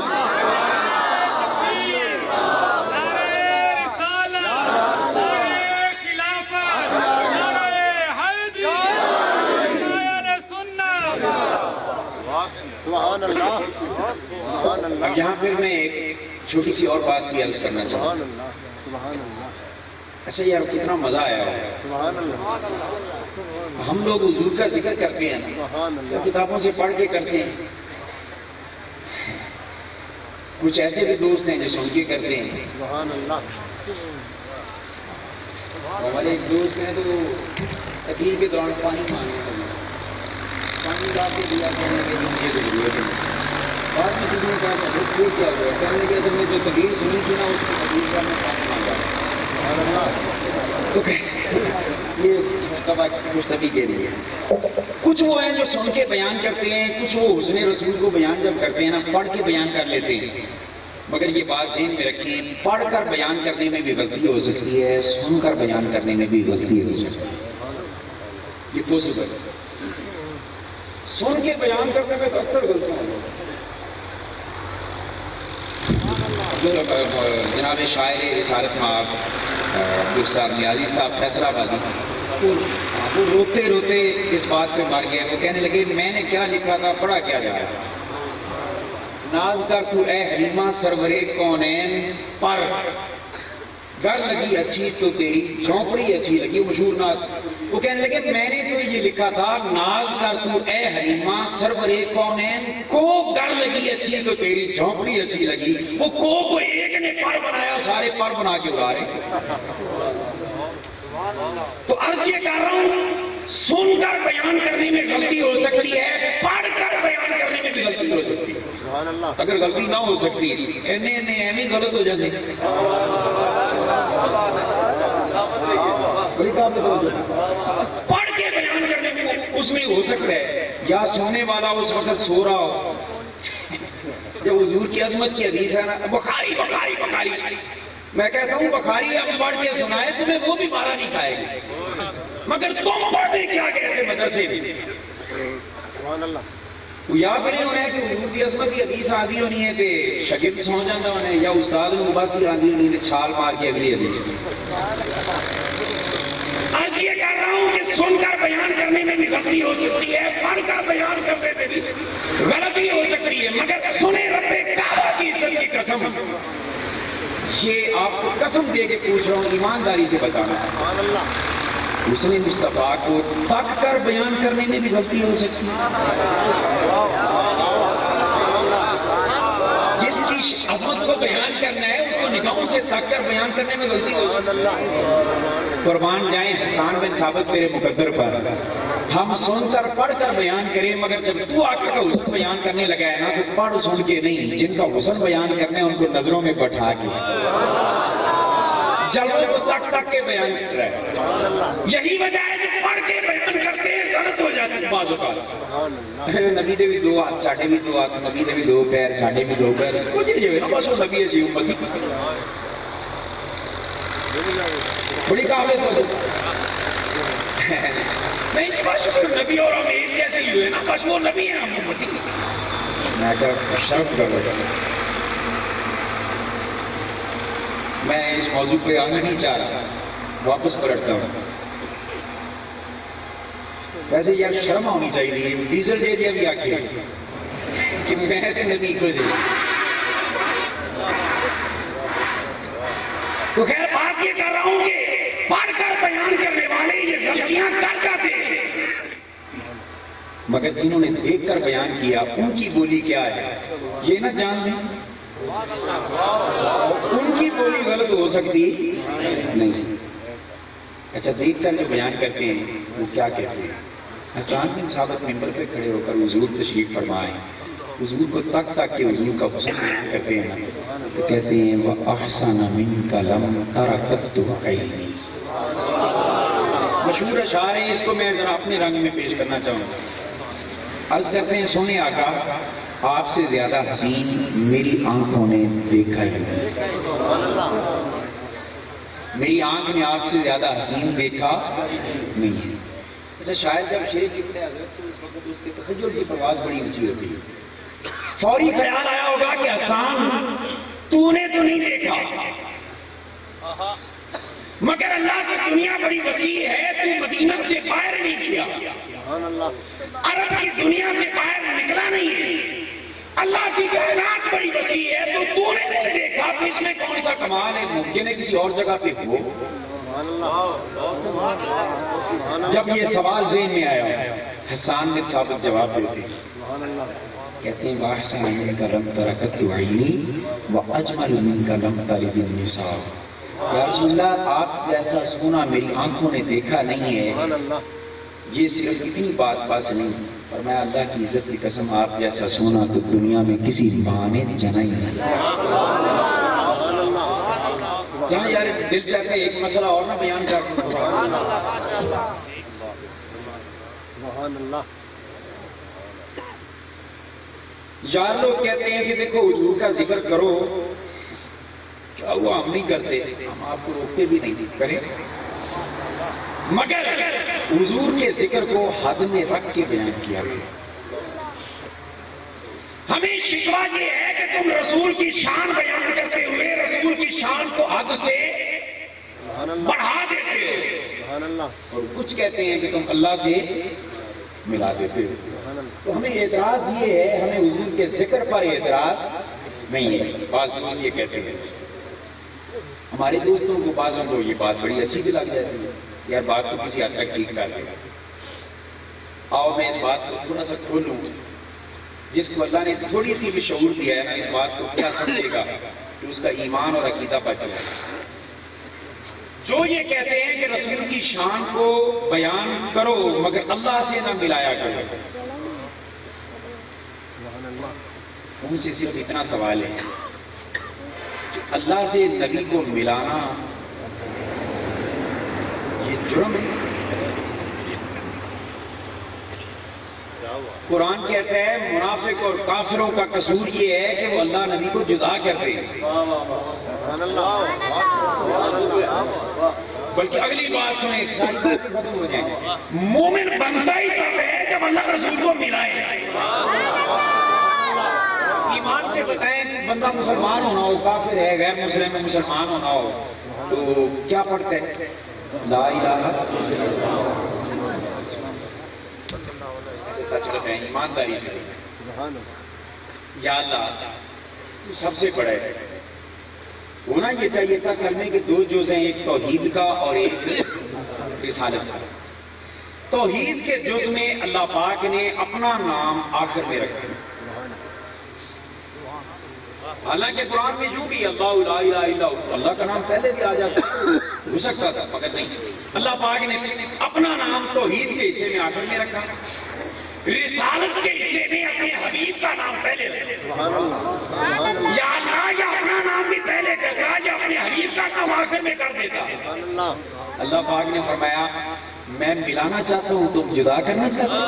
B: سبحان اللہ، سبحان اللہ،
C: اب یہاں پھر میں ایک چھوٹی سی اور بات بھی عرض کرنا چاہوں
B: سبحان
C: گا۔
B: اللہ، سبحان اللہ،
C: اچھا یار کتنا مزہ آیا ہو،
B: سبحان اللہ،
C: ہم لوگ حضور کا ذکر کرتے ہیں
B: سبحان
C: وہ
B: اللہ،
C: کتابوں سے پڑھ کے کرتے ہیں، کچھ ایسے بھی دوست ہیں جو سن کے کرتے ہیں۔
B: سبحان اللہ،
C: ہمارے ایک دوست ہیں تو تقریر کے دوران پانی مانگنے لگے، پانی لا کے دیا کرنے کے لیے یہ ضرورت ہے۔ بعد میں کسی نے کہا کہ پھر کیا ہوا، کہنے کے اصل میں جو تقریر سنی تھی نا اس کو تقریر صاحب نے پانی مانگا،
B: سبحان اللہ،
C: تو یہ مشتبی کے لیے کچھ وہ ہیں جو سن کے بیان کرتے ہیں، کچھ وہ حسن رسول کو بیان جب کرتے ہیں نا پڑھ کے بیان کر لیتے ہیں، مگر یہ بات ذہن میں رکھیں پڑھ کر بیان کرنے میں بھی غلطی ہو سکتی ہے، سن کر بیان کرنے میں بھی غلطی ہو سکتی ہے، یہ پوسیبل ہے۔ سن کے بیان کرنے میں تو اکثر غلطی ہے۔ جناب شاعر رسالت مآب عبد صاحب نیازی صاحب فیصلہ آبادی وہ روتے روتے اس بات پہ مر گئے، وہ کہنے لگے میں نے کیا لکھا تھا پڑھا کیا جا رہا ہے، ناز کر تو اے حلیمہ سرورے کونین پر گر لگی اچھی تو تیری جھونپڑی اچھی لگی، وہ مشہور نعت۔ وہ کہنے لگے میں نے تو یہ لکھا تھا ناز کر تو اے حلیمہ سرورے کونین کو گر لگی اچھی تو تیری جھونپڑی اچھی لگی، وہ کو ایک نے پر بنایا سارے پر بنا کے اڑا رہے۔ تو عرض یہ کر رہا ہوں سن کر بیان کرنے میں غلطی ہو سکتی ہے، پڑھ کر بیان کرنے میں بھی غلطی ہو سکتی ہے۔
B: سبحان اللہ،
C: اگر غلطی نہ ہو سکتی ایویں غلط ہو جاتے پڑھ کے بیان کرنے میں اس میں ہو سکتا ہے یا سونے والا اس وقت سو رہا ہو، جب حضور کی عظمت کی حدیث ہے نا بخاری بخاری بخاری، میں کہتا ہوں بخاری اب پڑھ کے سنائے تمہیں وہ بھی مارا نہیں کھائے گی، مگر تم پڑھنے کیا گئے تھے مدرسے میں؟
B: سبحان اللہ،
C: یا پھر یہ ہونا ہے کہ حضور کی عظمت کی حدیث آدھی ہونی ہے کہ شاگرد سو جانا ہونا ہے، یا استاد نے بس آدھی ہونی ہے چھال مار کے اگلی حدیث۔ آج یہ کہہ رہا ہوں کہ سن کر بیان کرنے میں بھی غلطی ہو سکتی ہے، پڑھ کر بیان کرنے میں بھی غلطی ہو سکتی ہے، مگر سنے رب کعبہ کی عزت کی قسم، یہ آپ کو قسم دے کے پوچھ رہا ہوں ایمانداری سے بتانا،
B: سبحان اللہ،
C: حسن مصطفیٰ کو تک کر بیان کرنے میں بھی غلطی ہو سکتی ہے، جس کی عظمت کو بیان کرنا ہے اس کو نگاہوں سے تک کر بیان کرنے میں غلطی ہو سکتی ہے۔ قربان جائیں حسان بن ثابت تیرے مقدر پر، ہم سن کر پڑھ کر بیان کریں، مگر جب تو آقا کا حسن بیان کرنے لگا ہے نا تو پڑھ سن کے نہیں، جن کا حسن بیان کرنا ہے ان کو نظروں میں بٹھا کے جلووں کو تک تک کے بیان کر رہا ہے۔ یہی وجہ ہے کہ پڑھ کے بیان کرتے ہیں غلط ہو جاتی ہے بعض اوقات
B: سبحان اللہ
C: نبی دے بھی دو ہاتھ ساڈے بھی دو ہاتھ نبی دے بھی دو پیر ساڈے بھی دو پیر کچھ جو ہے نا بس وہ نبی اسی امت کی بڑی قابل ہو نہیں جی بس نبی اور امیر جیسے ہی ہوئے نا بس وہ نبی ہیں ہم امتی میں کہا شرف کر رہا میں اس موضوع پہ آنا نہیں چاہ رہا واپس پلٹتا ہوں ویسے یار شرم ہونی چاہیے ڈیزل دے دیا بھی آگے کہ میں نبی کو دے تو خیر بات یہ کر رہا ہوں کہ پڑھ کر بیان کرنے والے یہ غلطیاں کر جاتے ہیں مگر جنہوں نے دیکھ کر بیان کیا ان کی بولی کیا ہے یہ نہ جان لیں ان کی بولی غلط ہو سکتی نہیں اچھا دیکھ کر جو بیان کرتے ہیں وہ کیا کہتے ہیں حسان بن ثابت ممبر پہ کھڑے ہو کر حضور تشریف فرمائے حضور کو تک تک کہ حضور کا حسن بیان کرتے ہیں تو کہتے ہیں وَأَحْسَنَ مِنْكَ لَمْ تَرَكَتُّ عَيْنِي مشہور اشعار ہیں اس کو میں ذرا اپنے رنگ میں پیش کرنا چاہوں گا عرض کرتے ہیں سونے آقا آپ سے زیادہ حسین میری آنکھوں نے دیکھا ہی نہیں میری آنکھ نے آپ سے زیادہ حسین دیکھا نہیں ہے اچھا شاید جب شیخ لکھتے ہیں حضرت تو اس وقت اس کے تخیل کی پرواز بڑی اونچی ہوتی ہے فوری خیال آیا ہوگا کہ حسان تو نے تو نہیں دیکھا مگر اللہ کی دنیا بڑی وسیع ہے تو مدینہ سے باہر نہیں کیا
B: سبحان اللہ
C: عرب کی دنیا سے باہر نکلا نہیں ہے اللہ کی کائنات بڑی وسیع ہے تو نے نہیں دیکھا تو اس میں کون سا کمال ہے ممکن ہے کسی اور جگہ پہ ہو
B: سبحان اللہ
C: جب یہ سوال ذہن میں آیا حسان بن ثابت جواب دیتے ہیں
B: سبحان اللہ
C: کہتے ہیں وَأَحْسَنَ مِنْكَ لَمْ تَرَكَتُّ عَيْنِي وَأَجْمَلُ مِنْكَ لَمْ تَلِدِ النِّسَاءُ یا رسول اللہ آپ جیسا سونا میری آنکھوں نے دیکھا نہیں ہے
B: سبحان اللہ
C: یہ صرف اتنی بات پاس نہیں پر میں اللہ کی عزت کی قسم آپ جیسا سونا تو دنیا میں کسی ماں نے جنا ہی نہیں
B: سبحان اللہ
C: کیا یار دل چاہتے ایک مسئلہ اور نہ بیان کر دوں
B: سبحان اللہ
C: یار لوگ کہتے ہیں کہ دیکھو حضور کا ذکر کرو کیا ہوا ہم نہیں کرتے ہم آپ کو روکتے بھی نہیں کریں مگر حضور کے ذکر کو حد میں رکھ کے بیان کیا گیا ہمیں شکوہ یہ ہے کہ تم رسول کی شان بیان کرتے ہوئے رسول کی شان کو حد سے
B: سبحان اللہ
C: بڑھا دیتے ہو
B: سبحان اللہ
C: اور کچھ کہتے ہیں کہ تم اللہ سے ملا دیتے ہو
B: سبحان اللہ
C: تو ہمیں اعتراض یہ ہے ہمیں حضور کے ذکر پر اعتراض نہیں ہے بعض دوست یہ کہتے ہیں ہمارے دوستوں کو بعضوں کو یہ بات بڑی اچھی لگ جاتی ہے یار بات تو کسی حد تک ٹھیک کر لے گا آؤ میں اس بات کو تھوڑا سا کھولوں جس کو اللہ نے تھوڑی سی بھی شعور دیا ہے نا اس بات کو کیا سمجھے گا کہ اس کا ایمان اور عقیدہ بچ جائے جو یہ کہتے ہیں کہ رسول کی شان کو بیان کرو مگر اللہ سے نہ ملایا کرو
B: سبحان اللہ
C: ان سے صرف اتنا سوال ہے کہ اللہ سے نبی کو ملانا یہ جرم ہے قرآن کہتا ہے منافق اور کافروں کا قصور یہ ہے کہ وہ اللہ نبی کو جدا کرتے ہیں
B: سبحان اللہ سبحان اللہ
C: بلکہ اگلی بات سنیں ختم ہو جائیں مومن بنتا ہی تب ہے جب اللہ رسول کو ملائے ایمان سے بتائیں بندہ مسلمان ہونا ہو کافر ہے غیر مسلم مسلمان ہونا ہو تو کیا پڑھتا ہے لا الہ ایسے سچ بتائیں ایمانداری سے
B: سبحان اللہ
C: یا اللہ تو سب سے بڑا ہے ہونا یہ چاہیے تھا کلمے کے دو جز ہیں ایک توحید کا اور ایک رسالت کا توحید کے جز میں اللہ پاک نے اپنا نام آخر میں رکھا حالانکہ قرآن میں جو بھی اللہ لا الہ الا ہو اللہ کا نام پہلے بھی آ جاتا ہو سکتا تھا مگر نہیں اللہ پاک نے اپنا نام توحید کے حصے میں آخر میں رکھا رسالت کے حصے میں اپنے حبیب کا نام پہلے رکھا
B: سبحان اللہ
C: یا اللہ یا اپنا نام بھی پہلے کرتا یا اپنے حبیب کا نام آخر میں کر دیتا
B: سبحان اللہ
C: اللہ پاک نے فرمایا میں ملانا چاہتا ہوں تم جدا کرنا چاہتے ہو؟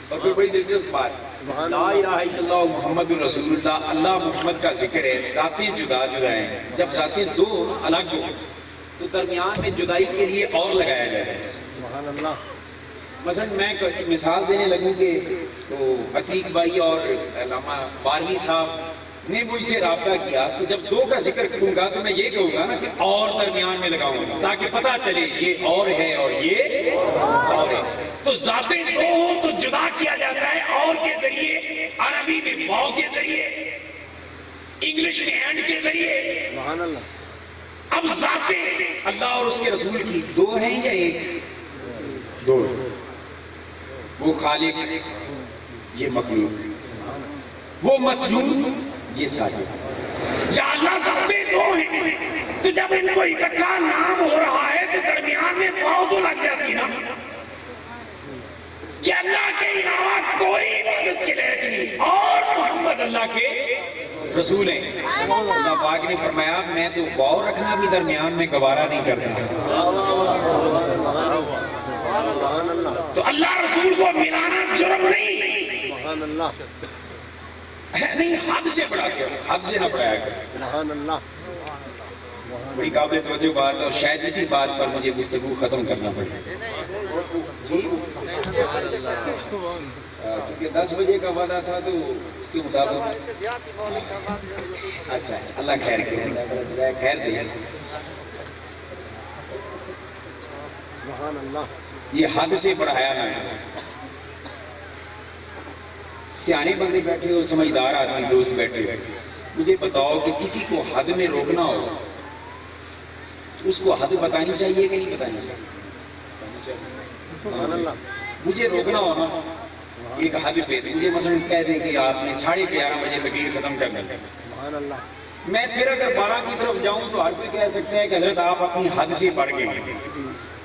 C: اور پھر بڑی دلچسپ بات، لا الہ الا اللہ محمد رسول اللہ، اللہ محمد کا ذکر ہے، ذاتیں جدا جدا ہیں، جب ذاتیں دو الگ ہو تو درمیان میں جدائی کے لیے اور لگایا جائے۔
B: سبحان اللہ۔
C: مثلا میں مثال دینے لگوں کہ تو عتیق بھائی اور علامہ باروی صاحب نے مجھ سے رابطہ کیا، تو جب دو کا ذکر کروں گا تو میں یہ کہوں گا نا کہ اور درمیان میں لگاؤں گا تاکہ پتہ چلے یہ اور ہے اور یہ اور ہے۔ تو ذاتیں دو ہوں تو جدا کیا جاتا ہے اور کے ذریعے، عربی میں واو کے ذریعے، انگلش میں اینڈ کے ذریعے۔
B: سبحان اللہ۔
C: اب ذاتیں اللہ اور اس کے رسول کی دو ہیں یا ایک؟ دو۔ وہ خالق، یہ مخلوق، وہ مسجود، یہ ساجد۔ یا اللہ ذاتیں دو ہیں تو جب ان کو اکٹھا نام ہو رہا ہے تو درمیان میں واو تو لگ جاتی نا کہ اللہ کے علاوہ کوئی عبادت کے لائق نہیں اور محمد اللہ کے رسول ہیں۔ اللہ پاک نے فرمایا میں تو واو رکھنا بھی درمیان میں گوارا نہیں کرتا۔ تو اللہ رسول کو ملانا جرم نہیں،
B: سبحان اللہ۔
C: نہیں حد سے بڑھا کر، حد سے نہ بڑھایا کر۔
B: سبحان اللہ۔
C: بڑی قابل توجہ بات، اور شاید اسی بات پر مجھے گفتگو ختم کرنا پڑے جی، کیونکہ 10 بجے کا وعدہ تھا تو اس کے مطابق اچھا اللہ خیر کرے، خیر دے۔
B: سبحان اللہ۔
C: یہ حد سے بڑھایا نہ ہے۔ سیانے بندے بیٹھے ہو، سمجھدار آدمی دوست بیٹھے ہو، مجھے بتاؤ کہ کسی کو حد میں روکنا ہو تو اس کو حد بتانی چاہیے کہ نہیں بتانی چاہیے؟
B: سبحان اللہ۔
C: مجھے روکنا ہو نا ایک حد پہ، مجھے مثلا کہہ دیں کہ آپ نے 11:30 بجے تقریر ختم کرنا ہے،
B: سبحان اللہ۔
C: میں پھر اگر 12 کی طرف جاؤں تو ہر کوئی کہہ سکتا ہے کہ حضرت آپ اپنی حد سے بڑھ گئے۔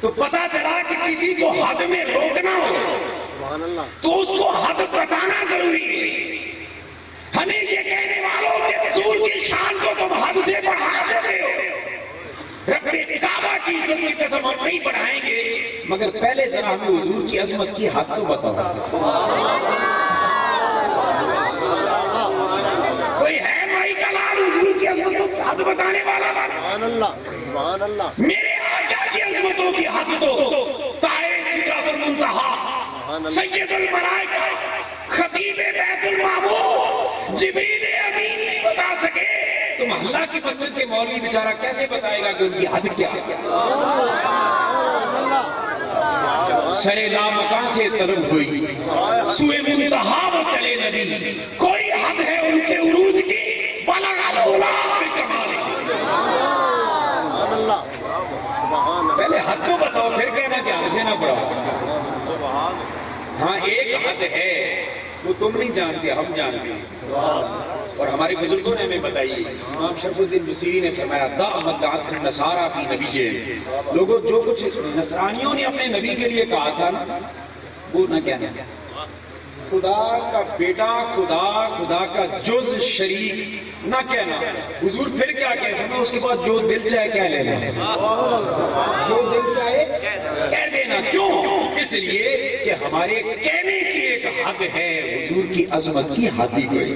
C: تو پتا چلا کہ کسی کو حد میں روکنا ہو
B: سبحان اللہ۔
C: تو اس کو حد بتانا ضروری ہے۔ ہمیں یہ کہنے والوں کے رسول کی شان کو تم حد سے بڑھا دیتے ہو، رب کعبہ کی عزت کی قسم ہم نہیں بڑھائیں گے، مگر پہلے ذرا ہمیں حضور کی عظمت کی حد تو بتاؤ۔ کوئی ہے مائی کا لال حضور کی عظمتوں کی حد بتانے والا؟
B: سبحان اللہ۔ سبحان اللہ۔
C: میرے آقا کی عظمتوں کی حد تو طائے سدرۃ المنتہا، سید الملائکہ، خطیب بیت المعمور، جبریل امین نہیں بتا سکے تو محلہ کی مسجد کے مولوی بیچارہ کیسے بتائے گا کہ ان کی حد کیا ہے؟ سرے لامکان سے طلب ہوئی، سوئے منتہا وہ چلے نبی، کوئی حد ہے ان کے عروج کی، بلغ العلا بکمالہ۔
B: سبحان اللہ۔ سبحان اللہ۔
C: پہلے حد تو بتاؤ پھر کہنا کہ حد سے نہ بڑھاؤ۔
B: سبحان۔
C: ہاں ایک حد ہے وہ تم نہیں جانتے، ہم جانتے ہیں، اور ہمارے بزرگوں نے ہمیں بتائی۔ امام شرف الدین بصری نے فرمایا دع ما دعت النصارى فی نبیہم، لوگوں جو کچھ نصرانیوں نے اپنے نبی کے لیے کہا تھا نا وہ نہ کہنا، خدا کا بیٹا، خدا کا جز شریک نہ کہنا۔ حضور پھر کیا کہتے ہیں؟ اس کے بعد جو دل چاہے کہہ لینا، جو دل چاہے کہہ دینا۔ کیوں؟ اس لیے کہ ہمارے کہنے کی ایک حد ہے، حضور کی عظمت کی حد ہی کوئی۔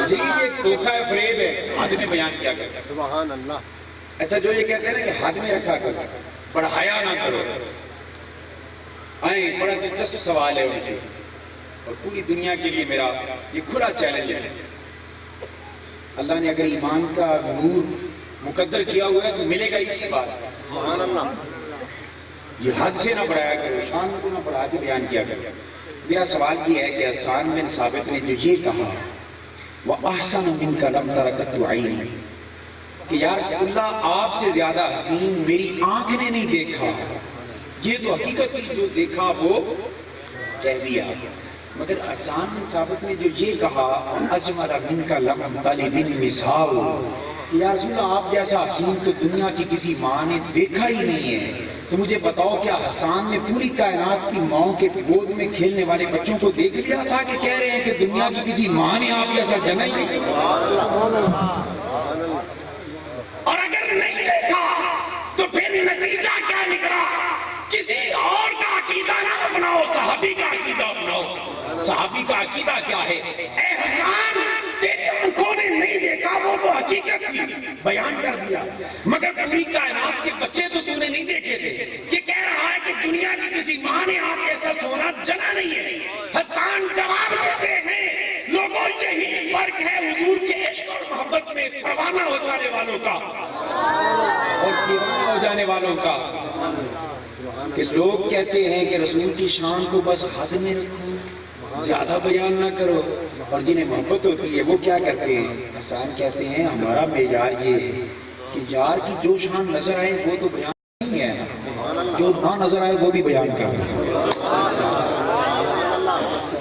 C: اس لیے یہ ایک دھوکہ فریب ہے، حد میں بیان کیا کرتا ہے۔
B: سبحان اللہ۔
C: اچھا جو یہ کہتے ہیں نا کہ حد میں رکھا کرو، بڑھایا نہ کرو، آئیں بڑا دلچسپ سوال ہے ان سے، اور پوری دنیا کے لیے میرا یہ کھلا چیلنج ہے۔ اللہ نے اگر ایمان کا نور مقدر کیا ہوا ہے تو ملے گا اسی بات۔
B: سبحان اللہ۔
C: یہ حد سے نہ بڑھایا کرو، شان کو نہ بڑھا کے بیان کیا کرو۔ میرا سوال یہ ہے کہ حسان بن ثابت نے جو یہ کہا وَأَحْسَنُ مِنْكَ لَمْ تَرَكَتُ عَيْنِي، کہ یا رسول اللہ آپ سے زیادہ حسین میری آنکھ نے نہیں دیکھا، یہ تو حقیقت کی جو دیکھا وہ کہہ دیا۔ مگر حسان بن ثابت نے جو یہ کہا اجمل منک لم تلد النساء، یا رسول اللہ آپ جیسا حسین تو دنیا کی کسی ماں نے دیکھا ہی نہیں ہے، تو مجھے بتاؤ کیا حسان نے پوری کائنات کی ماؤں کے گود میں کھیلنے والے بچوں کو دیکھ لیا تھا کہ کہہ رہے ہیں کہ دنیا کی کسی ماں نے آپ جیسا جنا ہی نہیں؟ اور اگر آؤ صحابی کا عقیدہ اپناؤ. صحابی کا عقیدہ کیا ہے؟ اے حسان تیری آنکھوں نے نہیں دیکھا وہ تو حقیقت تھی بیان کر دیا, مگر پوری کائنات کے بچے تو نے نہیں دیکھے تھے کہ کہہ رہا ہے کہ دنیا کی کسی ماں نے آپ ایسا سونا جنا نہیں ہے. حسان جواب دیتے ہیں لوگوں یہی فرق ہے حضور کے عشق اور محبت میں پروانہ ہو جانے والوں کا اور دیوانہ ہو جانے والوں کا, کہ لوگ کہتے ہیں کہ رسول کی شان کو بس حد میں رکھو, زیادہ بیان نہ کرو, اور جنہیں محبت ہوتی ہے وہ کیا کرتے ہیں؟ حسان کہتے ہیں ہمارا معیار یہ ہے کہ یار کی جو شان نظر آئے وہ تو بیان نہیں ہے, جو نہ نظر آئے وہ بھی بیان کر رہے ہیں,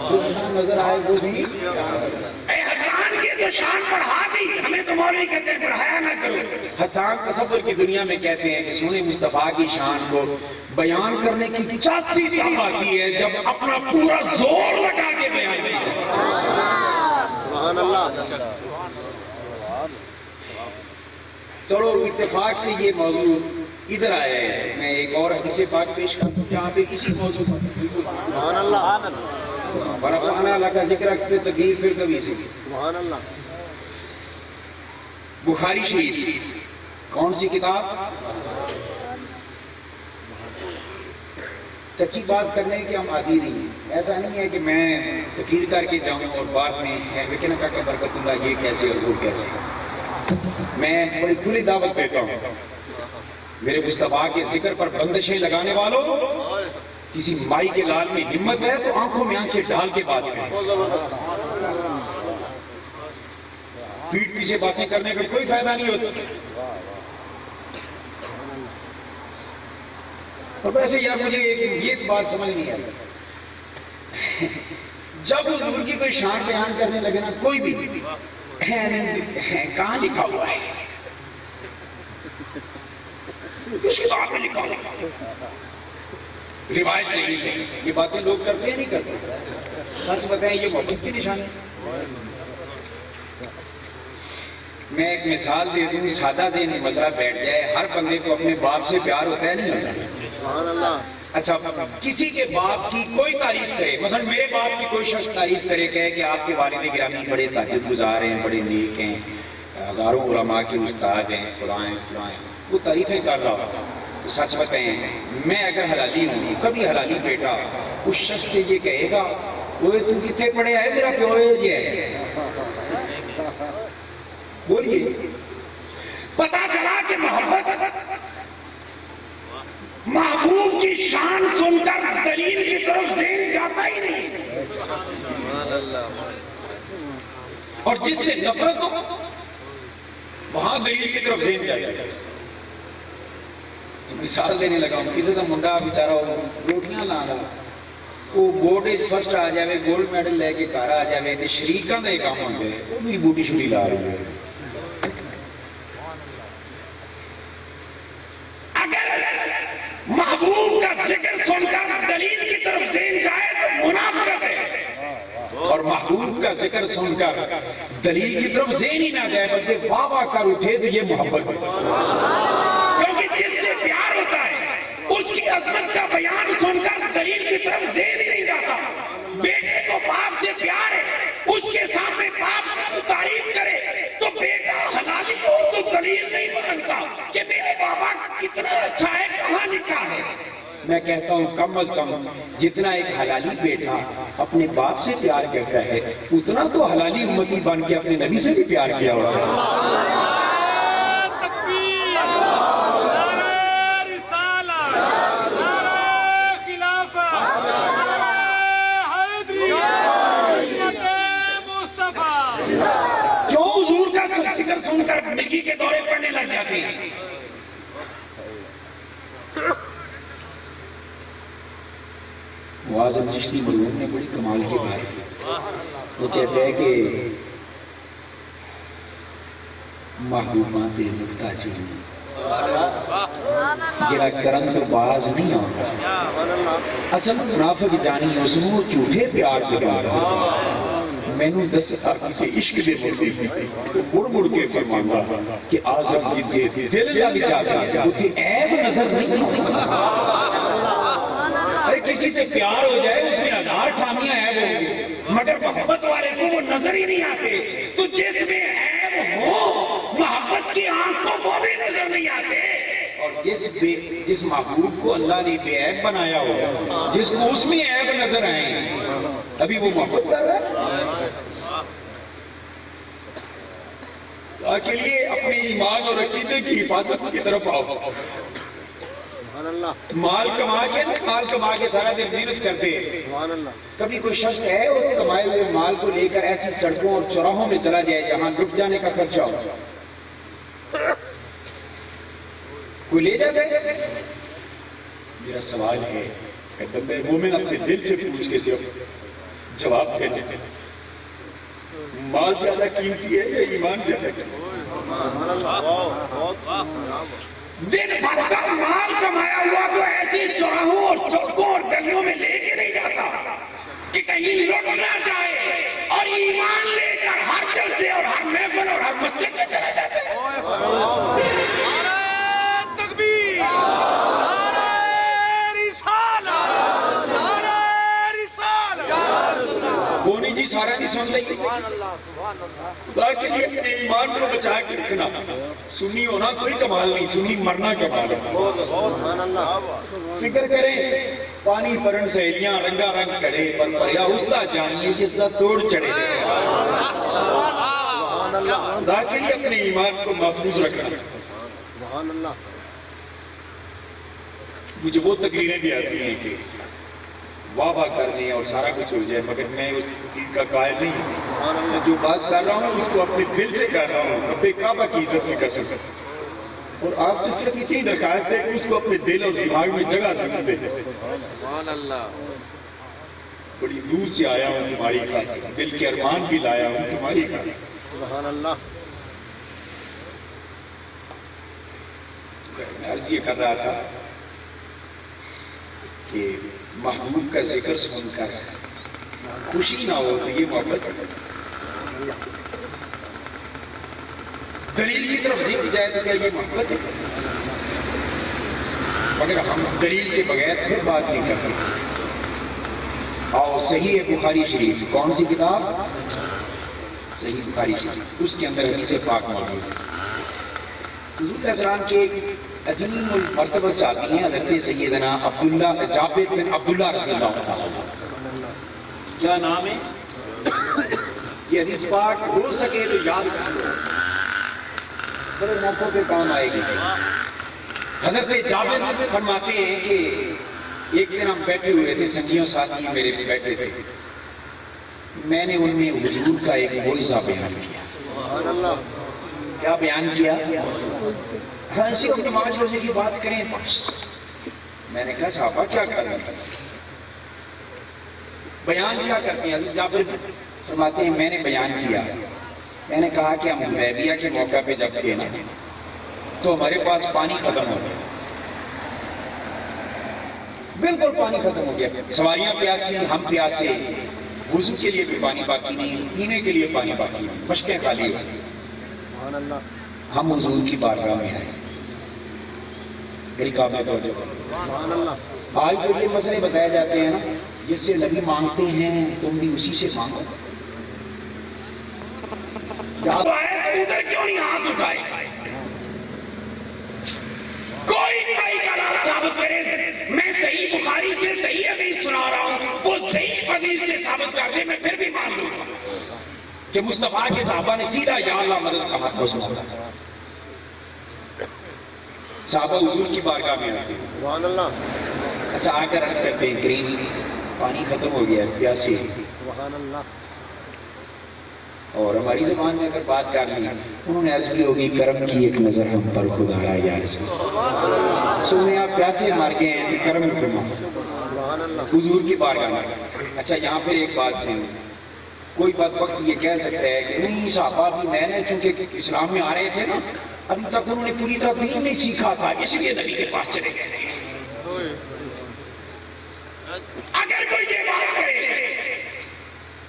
C: جو نہ نظر آئے وہ بھی. اے حسان کی جو شان بڑھا دی, ہمیں تو مولوی کہتے ہیں بڑھایا نہ کرو. حسان تصور کی دنیا میں کہتے ہیں کہ سونے مصطفیٰ کی شان کو بیان کرنے کی 85 دفعہ آتی ہے جب اپنا پورا زور لگا کے بیان کیا.
B: سبحان اللہ.
C: چلو اتفاق سے یہ موضوع ادھر آیا ہے. میں ایک اور حدیث پاک پیش کرتا ہوں جہاں پہ اسی موضوع پر
B: سبحان اللہ.
C: ورفعنا لک ذکرک پہ تکلیف پھر کبھی سے.
B: سبحان اللہ.
C: بخاری شریف کون سی کتاب؟ کچی بات کرنے کے ہم عادی نہیں ہیں. ایسا نہیں ہے کہ میں تقریر کر کے جاؤں اور بعد میں لیکن کا کہ برکت اللہ یہ کیسے اور وہ کیسے. میں بڑی کھلی دعوت دیتا ہوں میرے مصطفیٰ کے ذکر پر بندشیں لگانے والوں, کسی مائی کے لال میں ہمت ہے تو آنکھوں میں آنکھیں ڈال کے بات کریں. پیٹ پیچھے باتیں کرنے کا کوئی فائدہ نہیں ہوتا. اور ویسے یار مجھے ایک بات سمجھ نہیں آئی, جب حضور کی کوئی شان بیان کرنے لگے نا کوئی بھی کہاں لکھا ہوا ہے, کس کتاب میں لکھا ہوا ہے, روایت سے یہ باتیں لوگ کرتے ہیں نہیں کرتے؟ سچ بتائیں یہ محبت کی نشانی. میں ایک مثال دے دوں, سادہ ذہنی مسئلہ بیٹھ جائے, ہر بندے کو اپنے باپ سے پیار ہوتا ہے نہیں ہوتا؟
B: سبحان اللہ.
C: اچھا کسی کے باپ کی کوئی تعریف کرے, مثلا میرے باپ کی کوئی شخص تعریف کرے کہے کہ آپ کے والد گرامی بڑے تہجد گزار ہیں, بڑے نیک ہیں, ہزاروں علماء کے استاد ہیں, فلاں ہیں, وہ تعریفیں کر رہا ہو. تو سچ بتائیں میں اگر حلالی ہوں, کبھی حلالی بیٹا اس شخص سے یہ کہے گا وہ تو کتنے پڑھے ہے, میرا پیو یہ ہے, بولیے. پتا چلا کہ محبوب کی شان سن کر دلیل کی طرف ذہن جاتا ہی نہیں, اور جس سے نفرت ہو وہاں دلیل کی طرف ذہن جائے. مثال دینے لگا ہوں, کسی کا منڈا بیچارہ روٹیاں لا رہا, وہ بورڈ فرسٹ آ جائے, گولڈ میڈل لے کے گھر آ جائے, تو شریکاں دے کام ہوندے وہ بھی بوٹی شوٹی لا رہی ہے. محبوب کا ذکر سن کر دلیل کی طرف ذہن جائے تو منافقت ہے, اور محبوب کا ذکر سن کر دلیل کی طرف ذہن ہی نہ جائے بلکہ واہ واہ کر اٹھے تو یہ محبت ہے. کیونکہ جس سے پیار ہوتا ہے اس کی عظمت کا بیان سن کر دلیل کی طرف ذہن ہی نہیں جاتا. بیٹے کو باپ سے پیار ہے, اس کے سامنے باپ کی تعریف کرے تو بیٹا حلالی ہو تو دلیل نہیں مانگتا کہ میرے بابا کتنا اچھا ہے, کہاں لکھا ہے. میں کہتا ہوں کم از کم جتنا ایک حلالی بیٹا اپنے باپ سے پیار کرتا ہے اتنا تو حلالی امتی بن کے اپنے نبی سے بھی پیار کیا ہوتا ہے. کیوں حضور کا ذکر سن کر مرگی کے دورے پڑنے لگ جاتے ہیں؟ معاذ چشتی مرحوم نے بڑی کمال کی بات کی. وہ کہتے ہیں کہ محبوباں دے نکتہ چین جڑا کرن تو باز نہیں آتا, اصل منافق جانی اس نو جھوٹے پیار جڑا میں نو دس کسی عشق دے مردی مڑ مڑ کے فرمانا کہ آزم جیتے دل لگ جاتا ہے, وہ تھی عیب نظر نہیں. ارے کسی سے پیار ہو جائے اس میں ہزار خامیاں عیب ہوں مگر محبت والے کو وہ نظر ہی نہیں آتے. تو جس میں عیب ہو محبت کی آنکھ کو وہ بھی نظر نہیں آتے. اور جس محبوب کو اللہ نے بے عیب بنایا ہو جس کو اس میں عیب نظر آئے ابھی وہ محبت کر رہا ہے. کے لیے اپنے ایمان اور عقیدے کی حفاظت کی طرف آؤ. مال کما کے سارا دن محنت کرتے ہیں. کبھی کوئی شخص ہے اس کمائے ہوئے مال کو لے کر ایسی سڑکوں اور چوراہوں میں چلا جائے جہاں لٹ جانے کا خدشہ ہو؟ کوئی لے جاتا ہے؟ میرا سوال ہے کہ مومن اپنے دل سے پوچھ کے جواب دینا مال زیادہ قیمتی ہے یا ایمان زیادہ قیمتی ہے؟ دن بھر کا مال کمایا ہوا تو ایسی چوراہوں اور چوکوں اور گلیوں میں لے کے نہیں جاتا کہ کہیں لٹ نہ جائے اور ایمان لے کر ہر جلسے اور ہر محفل اور ہر مسجد میں چلا جاتا ہے. کونی جی سارا نہیں سن رہی خدا کے لیے اپنے ایمان کو بچا کے رکھنا. سنی ہونا کوئی کمال نہیں سنی مرنا کمال ہے. فکر کریں پانی پرن سہیلیاں رنگا رنگ کڑے پر پریا اس دا جانیے جس دا توڑ چڑھے. خدا کے لیے اپنے ایمان کو محفوظ رکھنا. مجھے وہ تقریریں بھی آتی ہیں کہ واہ واہ کرنے اور سارا کچھ ہو جائے مگر میں اس تقریر کا قائل نہیں ہوں. میں جو بات کر رہا ہوں اس کو اپنے دل سے کر رہا ہوں رب کعبہ کی عزت میں قسم. اور آپ سے صرف اتنی درخواست ہے کہ اس کو اپنے دل اور دماغ میں جگہ ضرور دے. بڑی دور سے آیا ہوں تمہاری خاطر دل کے ارمان بھی لایا ہوں تمہاری خاطر. میں عرض یہ کر رہا تھا کہ محبوب کا ذکر سن کر خوشی نہ ہو تو یہ محبت ہے. دلیل کی طرف ذکر جائے تو کیا یہ محبت ہے؟ مگر ہم دلیل کے بغیر پھر بات نہیں کرتے. آؤ صحیح بخاری شریف کون سی کتاب؟ صحیح بخاری شریف. اس کے اندر حدیث پاک موجود ہے. حضور علیہ السلام کے ایک عظیم المرتبہ صحابی ہیں حضرت سیدنا عبداللہ جابر بن عبداللہ رضی اللہ تعالیٰ. کیا نام ہے؟ یہ حدیث پاک ہو سکے تو یاد رکھو بڑے موقعوں پہ کام آئے گی. حضرت جابر فرماتے ہیں کہ ایک دن ہم بیٹھے ہوئے تھے سنگیوں ساتھی میرے بھی بیٹھے تھے. میں نے ان میں حضور کا ایک موعظہ بیان کیا. کیا بیان کیا؟ ہاں اسی کو نماز روزے کی بات کریں بس. میں نے کہا صحابہ کیا کر رہے ہیں بیان کیا کرتے ہیں؟ حضرت جابر فرماتے ہیں میں نے بیان کیا. میں نے کہا کہ ہم حدیبیہ کے موقع پہ جب تھے نا تو ہمارے پاس پانی ختم ہو گیا. بالکل پانی ختم ہو گیا. سواریاں پیاسی ہم پیاسے. وضو کے لیے بھی پانی باقی نہیں پینے کے لیے پانی باقی نہیں. مشکیں خالی ہو. ہم حضور کی بارگاہ میں آئے. دل قابل توجہ. آج تو یہ مسئلے بتائے جاتے ہیں نا جس سے نبی مانگتے ہیں تم بھی اسی سے مانگو. ادھر کیوں نہیں ہاتھ اٹھائے؟ کوئی ثابت کرے. میں صحیح بخاری سے صحیح حدیث سنا رہا ہوں وہ صحیح حدیث سے ثابت کر دے میں پھر بھی مان لوں گا کہ مصطفیٰ کے صحابہ نے سیدھا یا اللہ مدد کا ہاتھ پھنسا. صحابہ حضور کی بارگاہ میں آتے ہیں.
B: سبحان اللہ.
C: اچھا آ کر عرض کرتے ہیں کریم پانی ختم ہو گیا پیاسے.
B: سبحان اللہ.
C: اور ہماری زبان میں اگر بات کر لی انہوں نے عرض کی ہوگی کرم کی ایک نظر ہم پر خدا را یا رسول. سنیں آپ پیاسے مار گئے ہیں تو کرم کرنا حضور کی بارگاہ میں. اچھا یہاں پھر ایک بات سے کوئی بات وقت یہ کہہ سکتا ہے کہ نہیں صحابہ بھی میں نے چونکہ اسلام میں آ رہے تھے نا ابھی تک انہوں نے پوری طرح دین نہیں سیکھا تھا اس لیے نبی کے پاس چلے گئے تھے. اگر کوئی یہ بات کرے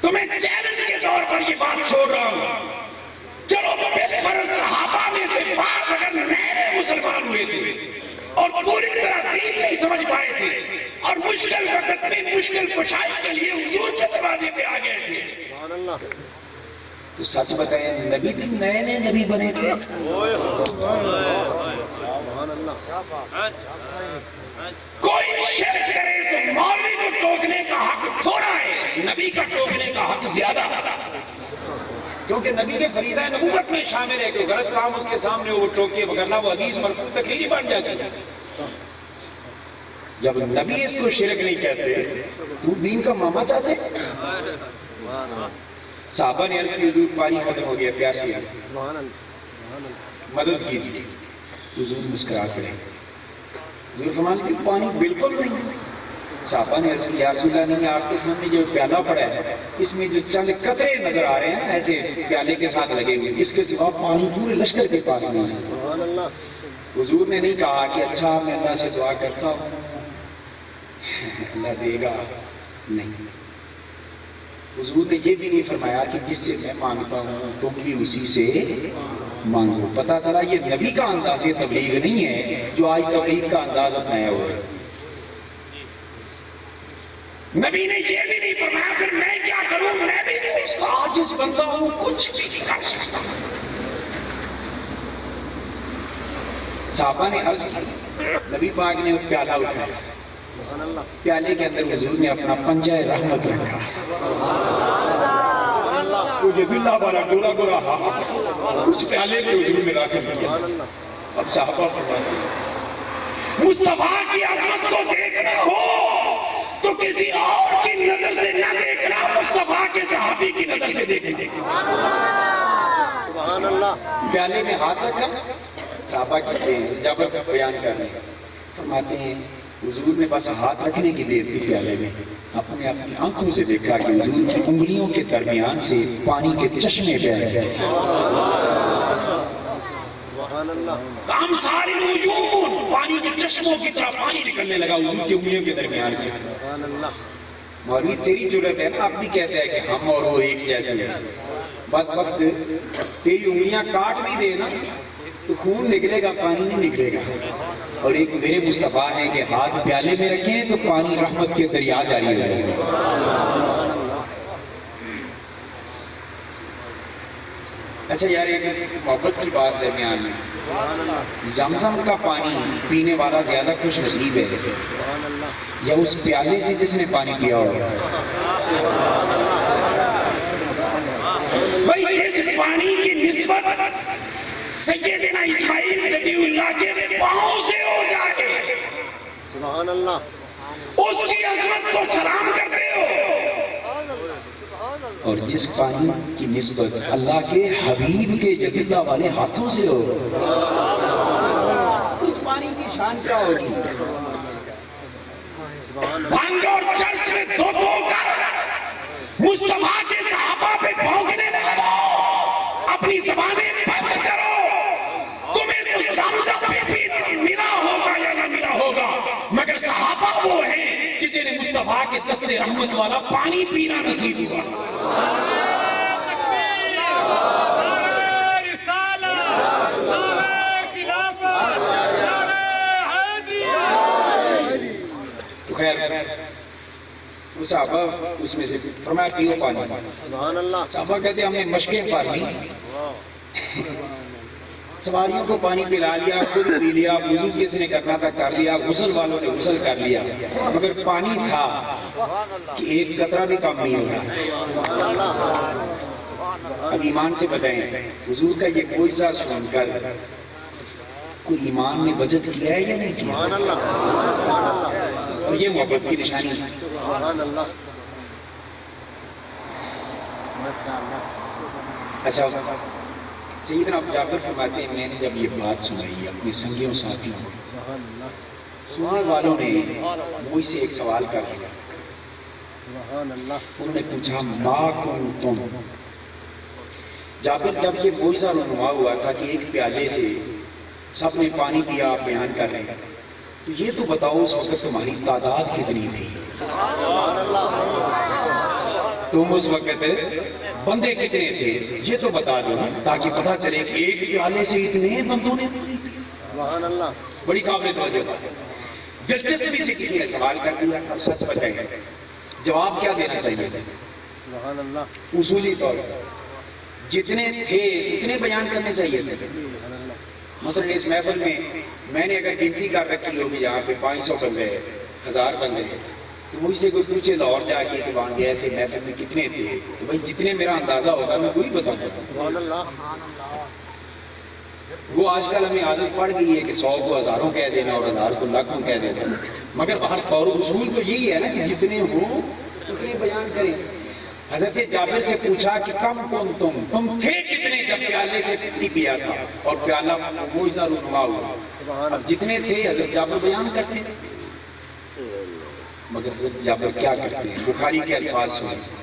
C: تو میں چیلنج کے طور پر یہ بات چھوڑ رہا ہوں. چلو تو بالفرض صحابہ میں سے بعض اگر نئے مسلمان ہوئے تھے
D: اور پوری طرح دین نہیں سمجھ پائے تھے اور مشکل وقت میں مشکل کشائی کے لیے حضور کے دروازے پہ آ گئے تھے.
B: سبحان اللہ.
C: تو سچ بتائیں نبی بھی نئے نئے نبی بنے تھے.
B: سبحان اللہ.
D: کوئی شرک کرے تو مولوی کو ٹوکنے کا حق تھوڑا ہے، نبی کا ٹوکنے کا حق زیادہ.
C: کیونکہ نبی کے فریضہ نبوت میں شامل ہے کہ غلط کام اس کے سامنے وہ ٹوکے، وگرنہ وہ حدیث مرفوع تقریری بن جاتی ہے. جب نبی اس کو شرک نہیں کہتے تو دین کا ماما چاچے. صحابہ نے عرض کی حضور پانی ختم ہو گیا، پیاسی ہے،
B: سبحان اللہ.
C: مدد کیجیے. حضور مسکرا کریں. حضور فرمانے کہ پانی بالکل نہیں. صحابہ نے عرض کی یا رسول اللہ نہیں، آپ کے سامنے جو پیالہ پڑا ہے اس میں جو چند قطرے نظر آ رہے ہیں ایسے پیالے کے ساتھ لگے ہوئے، اس کے سوا پانی پورے لشکر کے پاس نہیں ہے.
B: سبحان اللہ.
C: حضور نے نہیں کہا کہ اچھا میں اللہ سے دعا کرتا ہوں اللہ دے گا، نہیں. حضور نے یہ بھی نہیں فرمایا کہ جس سے میں مانگتا ہوں تم بھی اسی سے مانگو. پتا چلا یہ نبی کا انداز تبلیغ نہیں ہے جو آج تبلیغ کا انداز اپنایا ہوا ہے.
D: نبی نے یہ بھی نہیں فرمایا پھر میں کیا کروں، میں بھی اس کا عاجز بنتا ہوں، کچھ بھی نہیں کر سکتا.
C: صحابہ نے عرض کی، نبی پاک نے پیالہ اٹھایا،
B: سبحان اللہ.
C: پیالے کے اندر حضور نے اپنا پنجہ رحمت رکھا.
B: سبحان اللہ.
C: وہ یہ دلہ والا گورا گورا ہاتھ اس پیالے میں حضور نے رکھ دیا.
B: سبحان اللہ.
C: اب صحابہ فرماتے ہیں
D: مصطفیٰ کی عظمت کو دیکھنا ہو تو کسی اور کی نظر سے نہ دیکھنا، مصطفیٰ کے صحابی کی نظر سے دیکھنا.
B: سبحان اللہ.
C: پیالے میں ہاتھ رکھا. صحابہ کہتے ہیں جابر کا بیان کر رہے ہیں، فرماتے ہیں حضور نے بس ہاتھ رکھنے کی دیر تھی پیالے میں، اپنی آنکھوں سے دیکھا کہ حضور کی انگلیوں کے درمیان سے پانی کے چشمے بہ گئے.
B: سبحان اللہ.
D: کام ساری نجوم پانی کے چشموں کی طرح پانی نکلنے لگا حضور کی انگلیوں کے درمیان سے.
B: سبحان اللہ.
C: مولوی تیری جرت ہے نا، اب بھی کہتا ہے کہ ہم اور وہ ایک جیسے ہیں. بد وقت تیری انگلیاں کاٹ بھی دے نا تو خون نکلے گا، پانی نہیں نکلے گا. اور ایک میرے مصطفیٰ ہیں کہ ہاتھ پیالے میں رکھیں تو پانی رحمت کے دریا جاری ہو جائے گا. اچھا یار ایک محبت کی بات درمیان میں، زمزم کا پانی پینے والا زیادہ خوش نصیب ہے
B: سبحان اللہ.
C: یا اس پیالے سے جس نے پانی پیا ہوگا؟
D: بھائی جس پانی کی نسبت سیدنا اسماعیل ذبیح اللہ کے پاؤں سے ہو جائے،
B: سبحان اللہ.
D: اس کی عظمت کو سلام کرتے ہو.
C: اور جس پانی کی نسبت اللہ کے حبیب کے جدیدہ والے ہاتھوں سے ہو، اس پانی کی شان کیا ہوگی؟
D: بھنگ اور چرس میں دو کر مصطفیٰ کے صحابہ پہ بھونکنے لگو، اپنی زبانیں بند کرو. تمہیں تو زمزم بھی ملا ہوگا یا نہ ملا ہوگا، مگر صحابہ وہ ہیں کہ جنہیں مصطفیٰ کے دست رحمت والا پانی پینا نصیب ہوا.
C: تو خیر وہ صحابہ اس میں سے فرمایا پیو پانی.
B: سبحان اللہ.
C: صحابہ کہتے ہیں ہم نے مشقیں پڑھی، سواریوں کو پانی پلا لیا، خود پی لیا، وضو کس نے کرنا تھا کر لیا، غسل والوں نے غسل کر لیا، مگر پانی تھا کہ ایک قطرہ بھی کم نہیں ہوگا. اب ایمان سے بتائیں حضور کا یہ کوئی سا سن کر کوئی ایمان نے بچت کیا ہے یا نہیں کیا؟
B: سبحان اللہ.
C: اور یہ محبت کی نشانی ہے.
B: سبحان اللہ.
C: اچھا سیدنا ابو جعفر فرماتے ہیں میں نے جب یہ بات سنائی اپنے سنگیوں ساتھیوں کو،
B: سبحان اللہ.
C: سننے والوں نے مجھ سے ایک سوال کر لیا.
B: سبحان اللہ.
C: انہوں نے پوچھا ما کنتم. جابر جب یہ معجزہ رونما ہوا تھا کہ ایک پیالے سے سب نے پانی پیا، آپ بیان کر رہے ہیں، تو یہ تو بتاؤ اس وقت تمہاری تعداد کتنی تھی؟
B: سبحان اللہ.
C: تم اس وقت بندے کتنے تھے یہ تو بتا دو تاکہ پتہ چلے کہ ایک پیالے سے اتنے بندوں نے پانی پیا.
B: سبحان اللہ.
C: بڑی قابل توجہ ہے. دلچسپی سے کسی نے سوال کر دیا، اب سچ بتائیں جواب کیا دینا چاہیے؟
B: سبحان اللہ.
C: اصولی طور پر جتنے تھے اتنے بیان کرنے چاہیے تھے.
B: سبحان اللہ.
C: مثلا اس محفل میں نے اگر گنتی کر رکھی ہوگی یہاں پہ 500 بندے 1000 بندے ہیں، تو مجھ سے کوئی پوچھے لاہور جا کے کہ وہاں گئے تھے محفل میں کتنے تھے، تو بھائی جتنے میرا اندازہ ہوگا میں وہی بتاؤں گا.
B: سبحان اللہ.
C: وہ آج کل ہمیں عادت پڑ گئی ہے کہ 100 کو ہزاروں کہہ دینا اور 1000 کو لاکھوں کہہ دینا، مگر باہر قول اصول تو یہی ہے نا کہ جتنے ہوں اتنے بیان کریں. حضرت جابر سے پوچھا کہ کم کون تم تھے کتنے جب پیالے سے پانی پیا تھا اور پیالہ معجزہ رونما ہوا.
B: سبحان
C: اب جتنے تھے حضرت جابر بیان کرتے ہیں، مگر حضرت جابر کیا کرتے ہیں؟ بخاری کے الفاظ سنیں.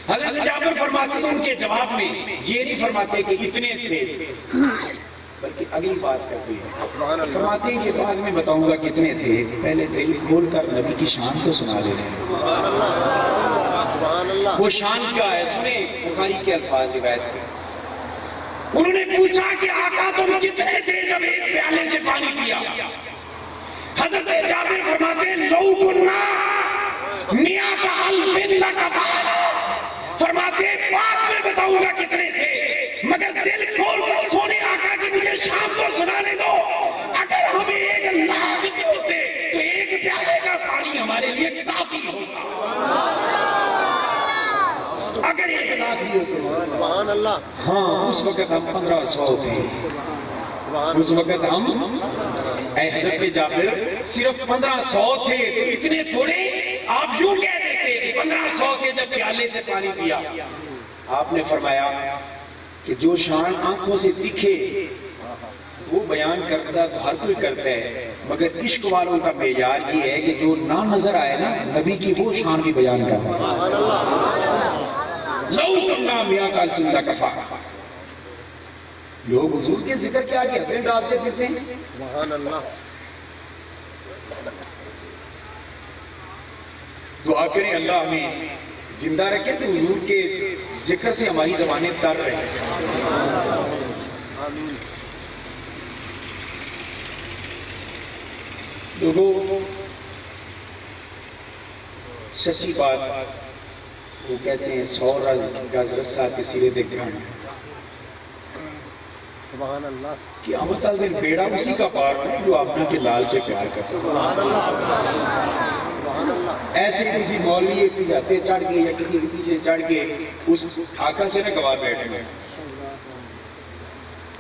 C: حضرت جابر فرماتے ہیں ان کے جواب میں یہ نہیں فرماتے کہ اتنے تھے، بلکہ اگلی بات کرتے ہیں. فرماتے ہیں کہ بعد میں بتاؤں گا کتنے تھے، پہلے دل کھول کر نبی کی شان تو سنا دے رہے ہیں.
B: سبحان اللہ.
C: وہ شان کیا ہے سنیں. بخاری کے الفاظ روایت کریں. انہوں نے پوچھا کہ آقا تم کتنے تھے جب ایک پیالے سے پانی پیا؟ حضرت جابر فرماتے ہیں لو کننا میات الف لکفانا. فرماتے ہیں بعد میں بتاؤں گا کتنے تھے، مگر دل کھول کر سونے آقا کی مجھے شام تو سنانے دو. اگر ہمیں 1 لاکھ کے ہوتے تو ایک پیالے کا پانی ہمارے لیے کافی ہوگا. اگر 1 لاکھ بھی ہوتے.
B: سبحان اللہ.
C: ہاں اس وقت ہم 1500 تھے.
B: سبحان
C: اس وقت ہم اے حضرت جابر صرف 1500 تھے، تو اتنے تھوڑے آپ یوں کہہ دیتے کہ 1500 کے جب پیالے سے پانی پیا. آپ نے فرمایا کہ جو شان آنکھوں سے دکھے وہ بیان کرتا تو ہر کوئی کرتا ہے، مگر عشق والوں کا معیار یہ ہے کہ جو نہ نظر آئے نا نبی کی وہ شان بھی بیان کرتا ہے.
B: سبحان اللہ.
C: لو کننا میات الف لکفانا. لوگ حضور کے ذکر کیا کہ حضرت ڈالتے پھرتے ہیں.
B: سبحان اللہ.
C: دعا کریں اللہ ہمیں زندہ رکھے تو حضور کے ذکر سے ہماری زبانیں تر رہیں.
B: آمین.
C: لوگوں سچی بات وہ کہتے ہیں 100 گز رسہ کسی دے گھن.
B: سبحان اللہ.
C: قیامت والے دن بیڑا اسی کا پار ہے جو اپنا کے لال سے پیار کرتا ہے.
B: سبحان اللہ. سبحان اللہ.
C: ایسے کسی مولوی ایک پیچھے چڑھ کے یا کسی کے پیچھے چڑھ کے اس آقا سے نہ گوا بیٹھے گئے.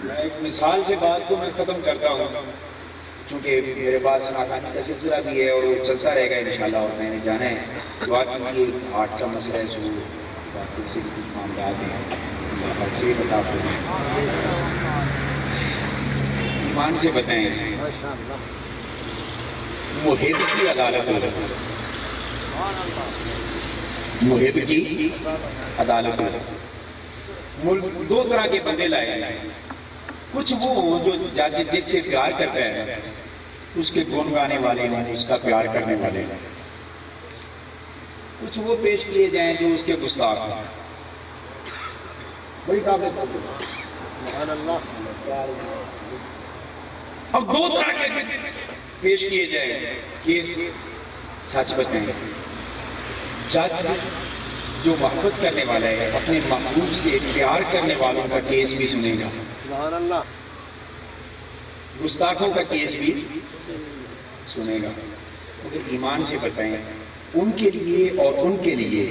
C: میں ایک مثال سے بات کو میں ختم کرتا ہوں، چونکہ میرے پاس ناکانی کا سلسلہ بھی ہے اور وہ چلتا رہے گا انشاءاللہ، اور میں نے جانا ہے. دعا کیجیے ہارٹ کا مسئلہ ہے، سو باقی سے معاملات ہیں اللہ سے بتا فرمائیں. ایمان سے بتائیں
B: ماشاء اللہ.
C: محب کی عدالت ہو، محب کی عدالت ہو. ملک 2 طرح کے بندے لائے جائیں. کچھ وہ ہوں جو جج جس سے پیار کرتا ہے اس کے گن گانے والے ہوں، اس کا پیار کرنے والے ہوں. کچھ وہ پیش کیے جائیں جو اس کے گستاخ ہیں. بڑی قابل.
B: سبحان اللہ.
C: اب 2 طرح کے پیش کیے جائیں کیس. سچ بتائیں جج جو محبت کرنے والا ہے اپنے محبوب سے پیار کرنے والوں کا کیس بھی سنے گا،
B: سبحان اللہ.
C: گستاخوں کا کیس بھی سنے گا. مگر ایمان سے بتائیں ان کے لیے اور ان کے لیے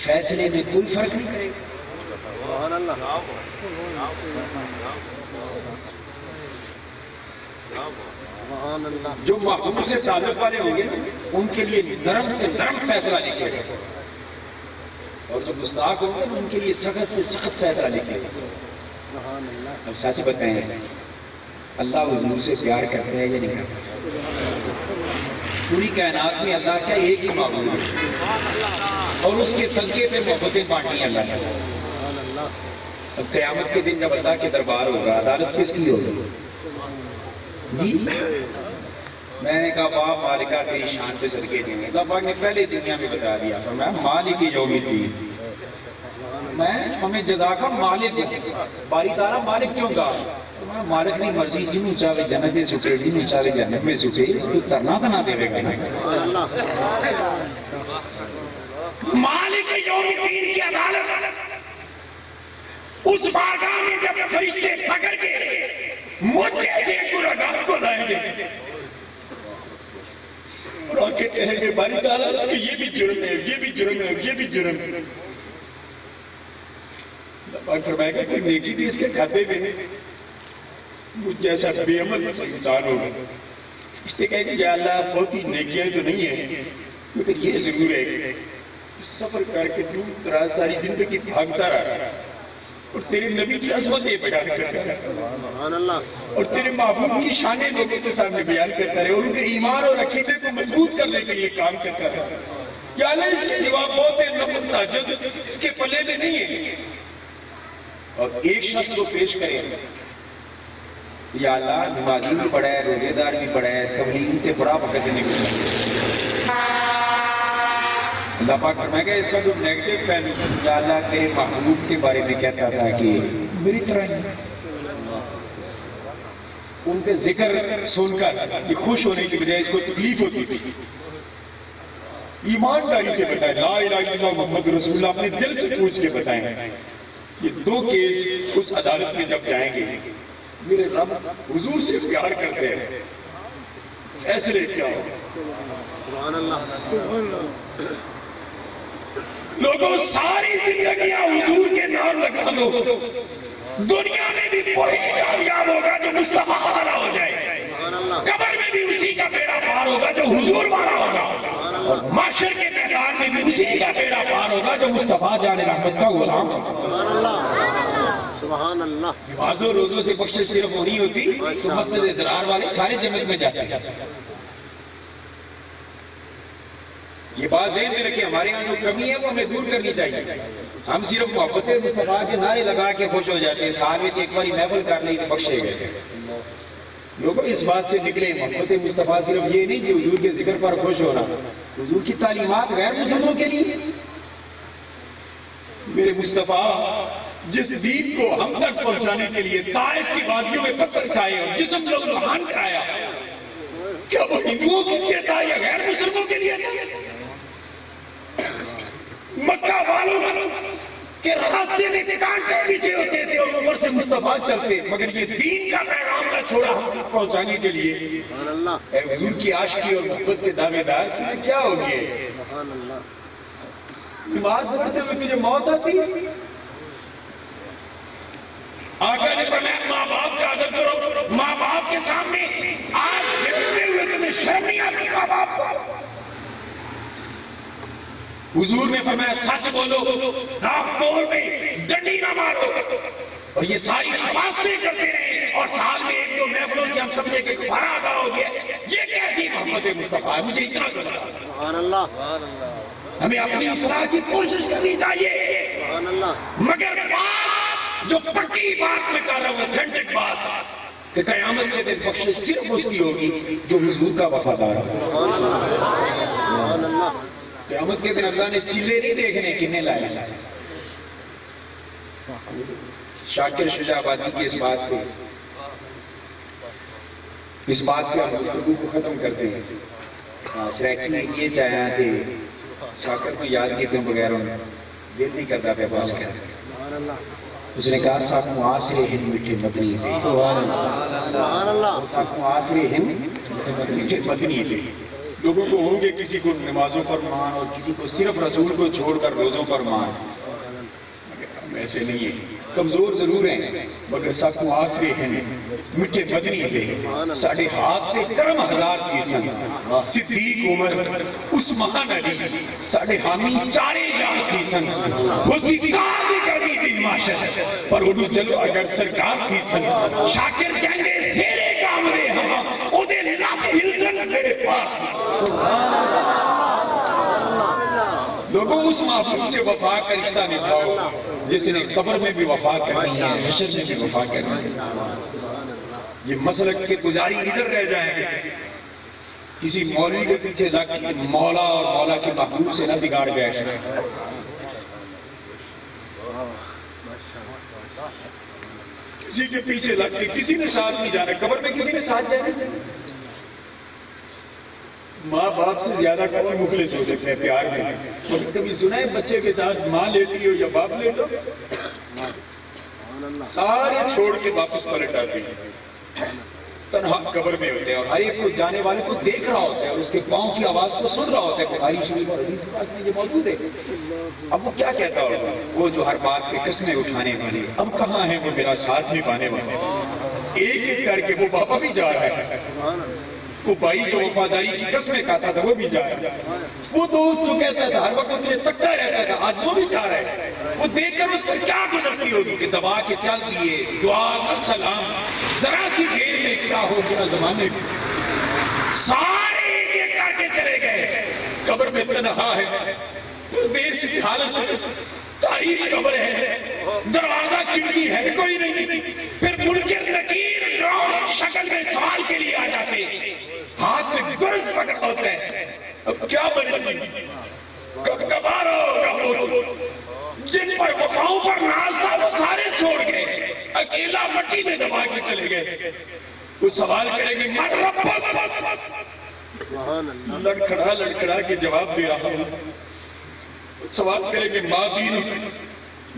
C: فیصلے میں کوئی فرق نہیں کرے گا.
B: سبحان اللہ. سبحان اللہ.
C: جو محبوب سے تعلق والے ہوں گے ان کے لیے نرم سے نرم فیصلہ لکھے گا، اور جو گستاخ ہوں گے ان کے لیے سخت سے سخت فیصلہ لکھے گا.
B: سبحان اللہ.
C: اب سچ بتائیں اللہ حضور سے پیار کرتا ہے یا نہیں کرتا؟ پوری کائنات میں اللہ کا ایک ہی معبود ہے اور اس کے صدقے پہ محبتیں بانٹی ہیں اللہ نے.
B: سبحان اللہ.
C: اب قیامت کے دن جب اللہ کے دربار ہوگا عدالت کس کی ہوگی؟ جی میں نے کہا باپ مالکہ تیری شان پہ صدقے دیں گے. اللہ پاک نے پہلے دنیا میں بتا دیا فرمایا مالک یوم الدین، میں ہمیں جزا کا مالک ہوں. باری تعالیٰ مالک کیوں کہا؟ مالک نہیں مرضی جنہوں چاہے جنت میں سٹے جنہوں چاہے جنت میں سٹے تو ترنا تو نہ دے گا.
D: مالک یوم الدین کی عدالت اس بارگاہ میں جب فرشتے پکڑ کے مجھے سے گنہگار کو لائیں گے اور آ کے کہیں گے باری تعالیٰ اس کے یہ بھی جرم ہے یہ بھی جرم ہے یہ بھی جرم ہے. پاک فرمائے گا کہ نیکی بھی اس کے کھاتے میں مجھ جیسا بے عمل انسان ہوگا. اس نے کہا کہ یا اللہ بہت ہی نیکیاں تو نہیں ہیں لیکن یہ ضرور ہے سفر کر کے دور دراز ساری زندگی بھاگتا رہا اور تیرے نبی کی عظمتیں بیان کرتا رہا اور تیرے محبوب کی شانیں لوگوں کے سامنے بیان کرتا رہا اور ان کے ایمان اور عقیدے کو مضبوط کرنے کے لیے کام کرتا رہا. یا اللہ اس کے سوا بہت نفل تہجد اس کے پلے میں نہیں ہے. اور ایک شخص کو پیش کریں یا اللہ نمازی بھی پڑھا ہے روزے دار بھی پڑھا ہے تبلیغ کے بڑا وقت دینے کو چاہیے. اللہ پاک فرمائے گا اس کا جو نیگیٹو پہلو یا اللہ کے محبوب کے بارے میں کہتا تھا کہ میری طرح ہی ان کے ذکر سن کر یہ خوش ہونے کی بجائے اس کو تکلیف ہوتی تھی. ایمانداری سے بتائیں لا الہ الا اللہ محمد رسول اللہ اپنے دل سے پوچھ کے بتائیں. یہ دو کیس اس عدالت میں جب جائیں گے میرے رب حضور سے پیار کرتے ہیں فیصلے کیا ہو. لوگوں ساری زندگیاں حضور کے نام لگا دو دنیا میں بھی وہی کامیاب ہوگا جو مصطفیٰ والا ہو جائے قبر میں بھی اسی کا بیڑا پار ہوگا جو حضور والا ہوگا اور معاشر کے میدان میں بھی اسی کا بیڑا پار ہوگا جو مصطفیٰ جان رحمت کا غلام ہوگا.
B: سبحان اللہ.
D: نمازوں روزوں سے بخشش صرف ہونی ہوتی تو مسجد ضرار والے سارے جنت میں جاتے ہیں. یہ بات ذہن میں رکھیں ہمارے یہاں جو کمی ہے وہ ہمیں دور کرنی چاہیے. ہم صرف محبت مصطفیٰ کے نعرے لگا کے خوش ہو جاتے ہیں سال میں ایک باری محفل کر لی تو بخشے گئے. لوگوں اس بات سے نکلے محبت مصطفیٰ صرف یہ نہیں کہ حضور کے ذکر پر خوش ہونا حضور کی تعلیمات غیر مسلموں کے لیے. میرے مصطفیٰ جس دین کو ہم تک پہنچانے کے لیے طائف کی وادیوں میں پتھر کھائے اور جسم لوگ لہان کرایا کیا وہ ہندوؤں کے لیے تھا یا غیر مسلموں کے لیے تھا؟ مکہ والوں کے راستے میں کانٹے پیچھے ہوتے تھے اور اوپر سے مصطفیٰ چلتے مگر یہ دین کا پیغام نہ چھوڑا ہم تک پہنچانے کے لیے. اے حضور کی عاشقی اور محبت کے دعوے دار کیا ہو گئے؟ نماز پڑھتے ہوئے تجھے موت آتی. آقا نے فرمایا ماں باپ کا ادب کرو. ماں باپ کے سامنے آج گرتے ہوئے تمہیں شرم نہیں آتی ماں باپ کو؟ حضور نے فرمایا سچ بولو ناک توڑ میں ڈنڈی نہ مارو اور یہ ساری خواستیں کرتے رہے اور سال میں ایک دو محفلوں سے ہم سمجھے کہ کفارہ ادا ہو گیا. یہ کیسی محبت مصطفیٰ ہے مجھے اتنا تو بتا.
B: سبحان اللہ.
D: ہمیں اپنی اصلاح کی کوشش کرنی چاہیے
B: سبحان اللہ.
D: مگر بات جو پکی بات میں کر رہا ہوں اتھینٹک بات کہ قیامت کے دن بخشش صرف اس کی ہوگی جو حضور کا وفادار ہے.
B: سبحان اللہ.
D: قیامت کے دن اللہ نے چیزیں نہیں دیکھنے کنے لائے سارے. شاکر شجاع آبادی کی اس بات پہ ہم گفتگو کو ختم کرتے ہیں. سریکی نے یہ چاہا کہ شاکر کو یاد کیتے ہیں بغیر ہوں دل نہیں کرتا پہ باس کر. اس نے کہا ساکھ معاصرے ہند مٹھے مدنی دے.
B: سبحان اللہ.
D: ساکھ معاصرے ہند مٹھے مدنی دے. لوگوں کو ہوں گے کسی کو نمازوں پر مان اور کسی کو صرف رسول کو چھوڑ کر روزوں پر مان. ہم ایسے نہیں ہیں کمزور ضرور ہیں مگر ساکھ معاصرے ہیں مٹھے مدنی دے. ساڑھے ہاتھ تے کرم ہزار کی سن صدیق عمر عثمان علی ساڑھے حامی چارے جان کی سن وہ سکار بھی کرنی تھی معاشر پر اڈو چلو اگر سرکار کی سن. شاکر جنگے زیرے کام دے ہم ادھے لات ہلزن میرے پاک کی سن. لوگوں اس محبوب سے وفا کا رشتہ نبھاؤ جس نے قبر میں بھی وفا کرنی ہے حشر میں بھی وفا کرنی ہے. یہ مسلک کے پجاری ادھر رہ جائیں گے کسی مولوی کے پیچھے جا کے مولا اور مولا کے محبوب سے نہ بگاڑ بیٹھ.
A: کسی کے پیچھے لگ کے کسی نے ساتھ نہیں جانا، قبر میں کسی نے ساتھ جانا۔ ماں باپ سے زیادہ کون مخلص ہو سکتے ہیں پیار میں؟ کبھی سنا ہے بچے کے ساتھ ماں لیٹی ہو یا باپ لیٹو؟ سارے چھوڑ کے واپس پلٹ آتے ہیں، تنہا قبر میں ہوتے ہیں، اور ہر ایک کو جانے والے کو دیکھ رہا ہوتا ہے اور اس کے پاؤں کی آواز کو سن رہا ہوتا ہے۔ بخاری شریف اور حدیث پاک میں یہ موجود ہے۔ اب وہ کیا کہتا ہوگا؟ وہ جو ہر بات پہ قسمیں اٹھانے والے، اب کہاں ہے وہ میرا ساتھ نبھانے والے؟ ایک ایک کر کے وہ بابا بھی جا رہا ہے، وہ بھائی جو وفاداری کی قسمیں کہتا تھا وہ بھی جا رہا ہے، وہ دوست جو کہتا تھا ہر وقت مجھے تکتا رہتا تھا آج وہ بھی جا رہا ہے۔ وہ دیکھ کر اس پر کیا گزرتی ہوگی کہ دبا کے چل دیے، دعا اور سلام، ذرا سی دیر میں کیا ہو گیا زمانے میں۔ سارے ایک ایک کر کے چلے گئے، قبر میں تنہا ہے، دیر سے حالت ہے، تاریخ قبر ہے، دروازہ کھڑکی ہے، کوئی نہیں۔ پھر منکر نکیر ڈراؤنی شکل میں سوال کے لیے آ جاتے، ہاتھ میں گرز پکڑ ہوتا ہے، اب کیا بنے گی؟ کبارا ہوگا جن پر وفاؤں پر ناز تھا وہ سارے چھوڑ گئے، اکیلا مٹی میں دبا کے چلے گئے۔ وہ سوال کریں گے من ربک، لڑکھڑا لڑکھڑا کے جواب دے رہا ہوں۔ سوال کریں گے ماں دین،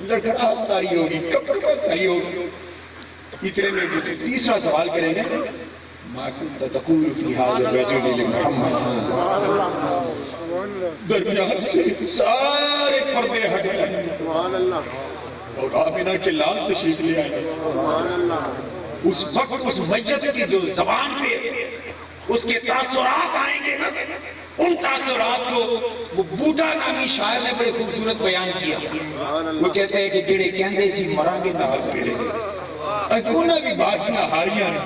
A: لڑکھڑا تاری ہوگی، کب تاری ہوگی؟ اتنے میں تیسرا سوال کریں گے ما كنت تقول في هذا الرجل لمحمد، درمیان سے سارے پردے ہٹ گئے اور آمنہ کے لال تشریف لے آئے۔ اس وقت اس میت کی جو زبان پہ اس کے تاثرات آئیں گے نا، ان تاثرات کو وہ بوٹا نامی شاعر نے بڑے خوبصورت بیان کیا۔ وہ کہتے ہیں کہ جڑے کہندے سی مرانگے نال پھیرے، اجونا بھی بارشیاں ہاریاں نے،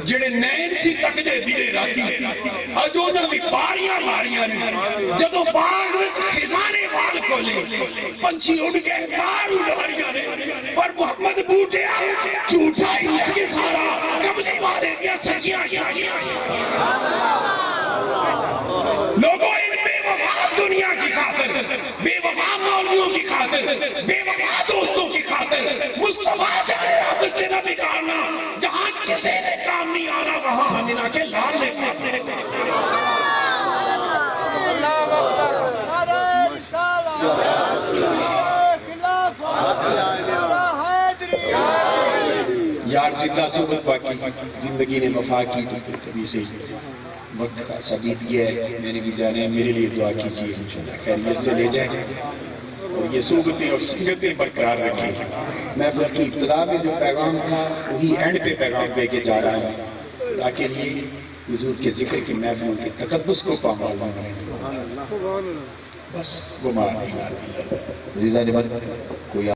A: جڑے نین سی تکدے دیرے راتی، اجونا بھی باریاں ماریاں نے، جدو باغ وچ خزانے وال کھولے، پنچھی اڑ گئے مار اڑاریاں نے، پر محمد بوٹیا جھوٹا ہی لگے سارا، کملی مارے دیا سچیاں شاہیاں۔ لوگوں ان بے وفا دنیا کی خاطر، بے وفا مولویوں کی خاطر، بے وفا دوستوں کی خاطر مصطفیٰ جانے رب سے نہ بگاڑنا، جہاں کسی نے کام نہیں آنا وہاں آمنہ کے لال نے کام نہیں کرنا۔
E: اللہ اکبر، نعرہ رسالہ، خلافت، نعرہ حیدری۔
C: یار زندہ صحبت باقی، زندگی نے وفا کی تو کبھی سے وقت کا ثبیت یہ ہے، میں نے بھی جانے میرے لیے دعا کیجیے، انشاءاللہ خیریت سے لے جائیں اور یہ صحبتیں اور سنگتیں برقرار رکھیں۔ محفل کی ابتدا میں جو پیغام تھا وہی اینڈ پہ پیغام دے کے جا رہا ہے، تاکہ یہ حضور کے ذکر کی محفلوں کے تقدس کو پامال نہ بنے۔ بس وہ معاف کوئی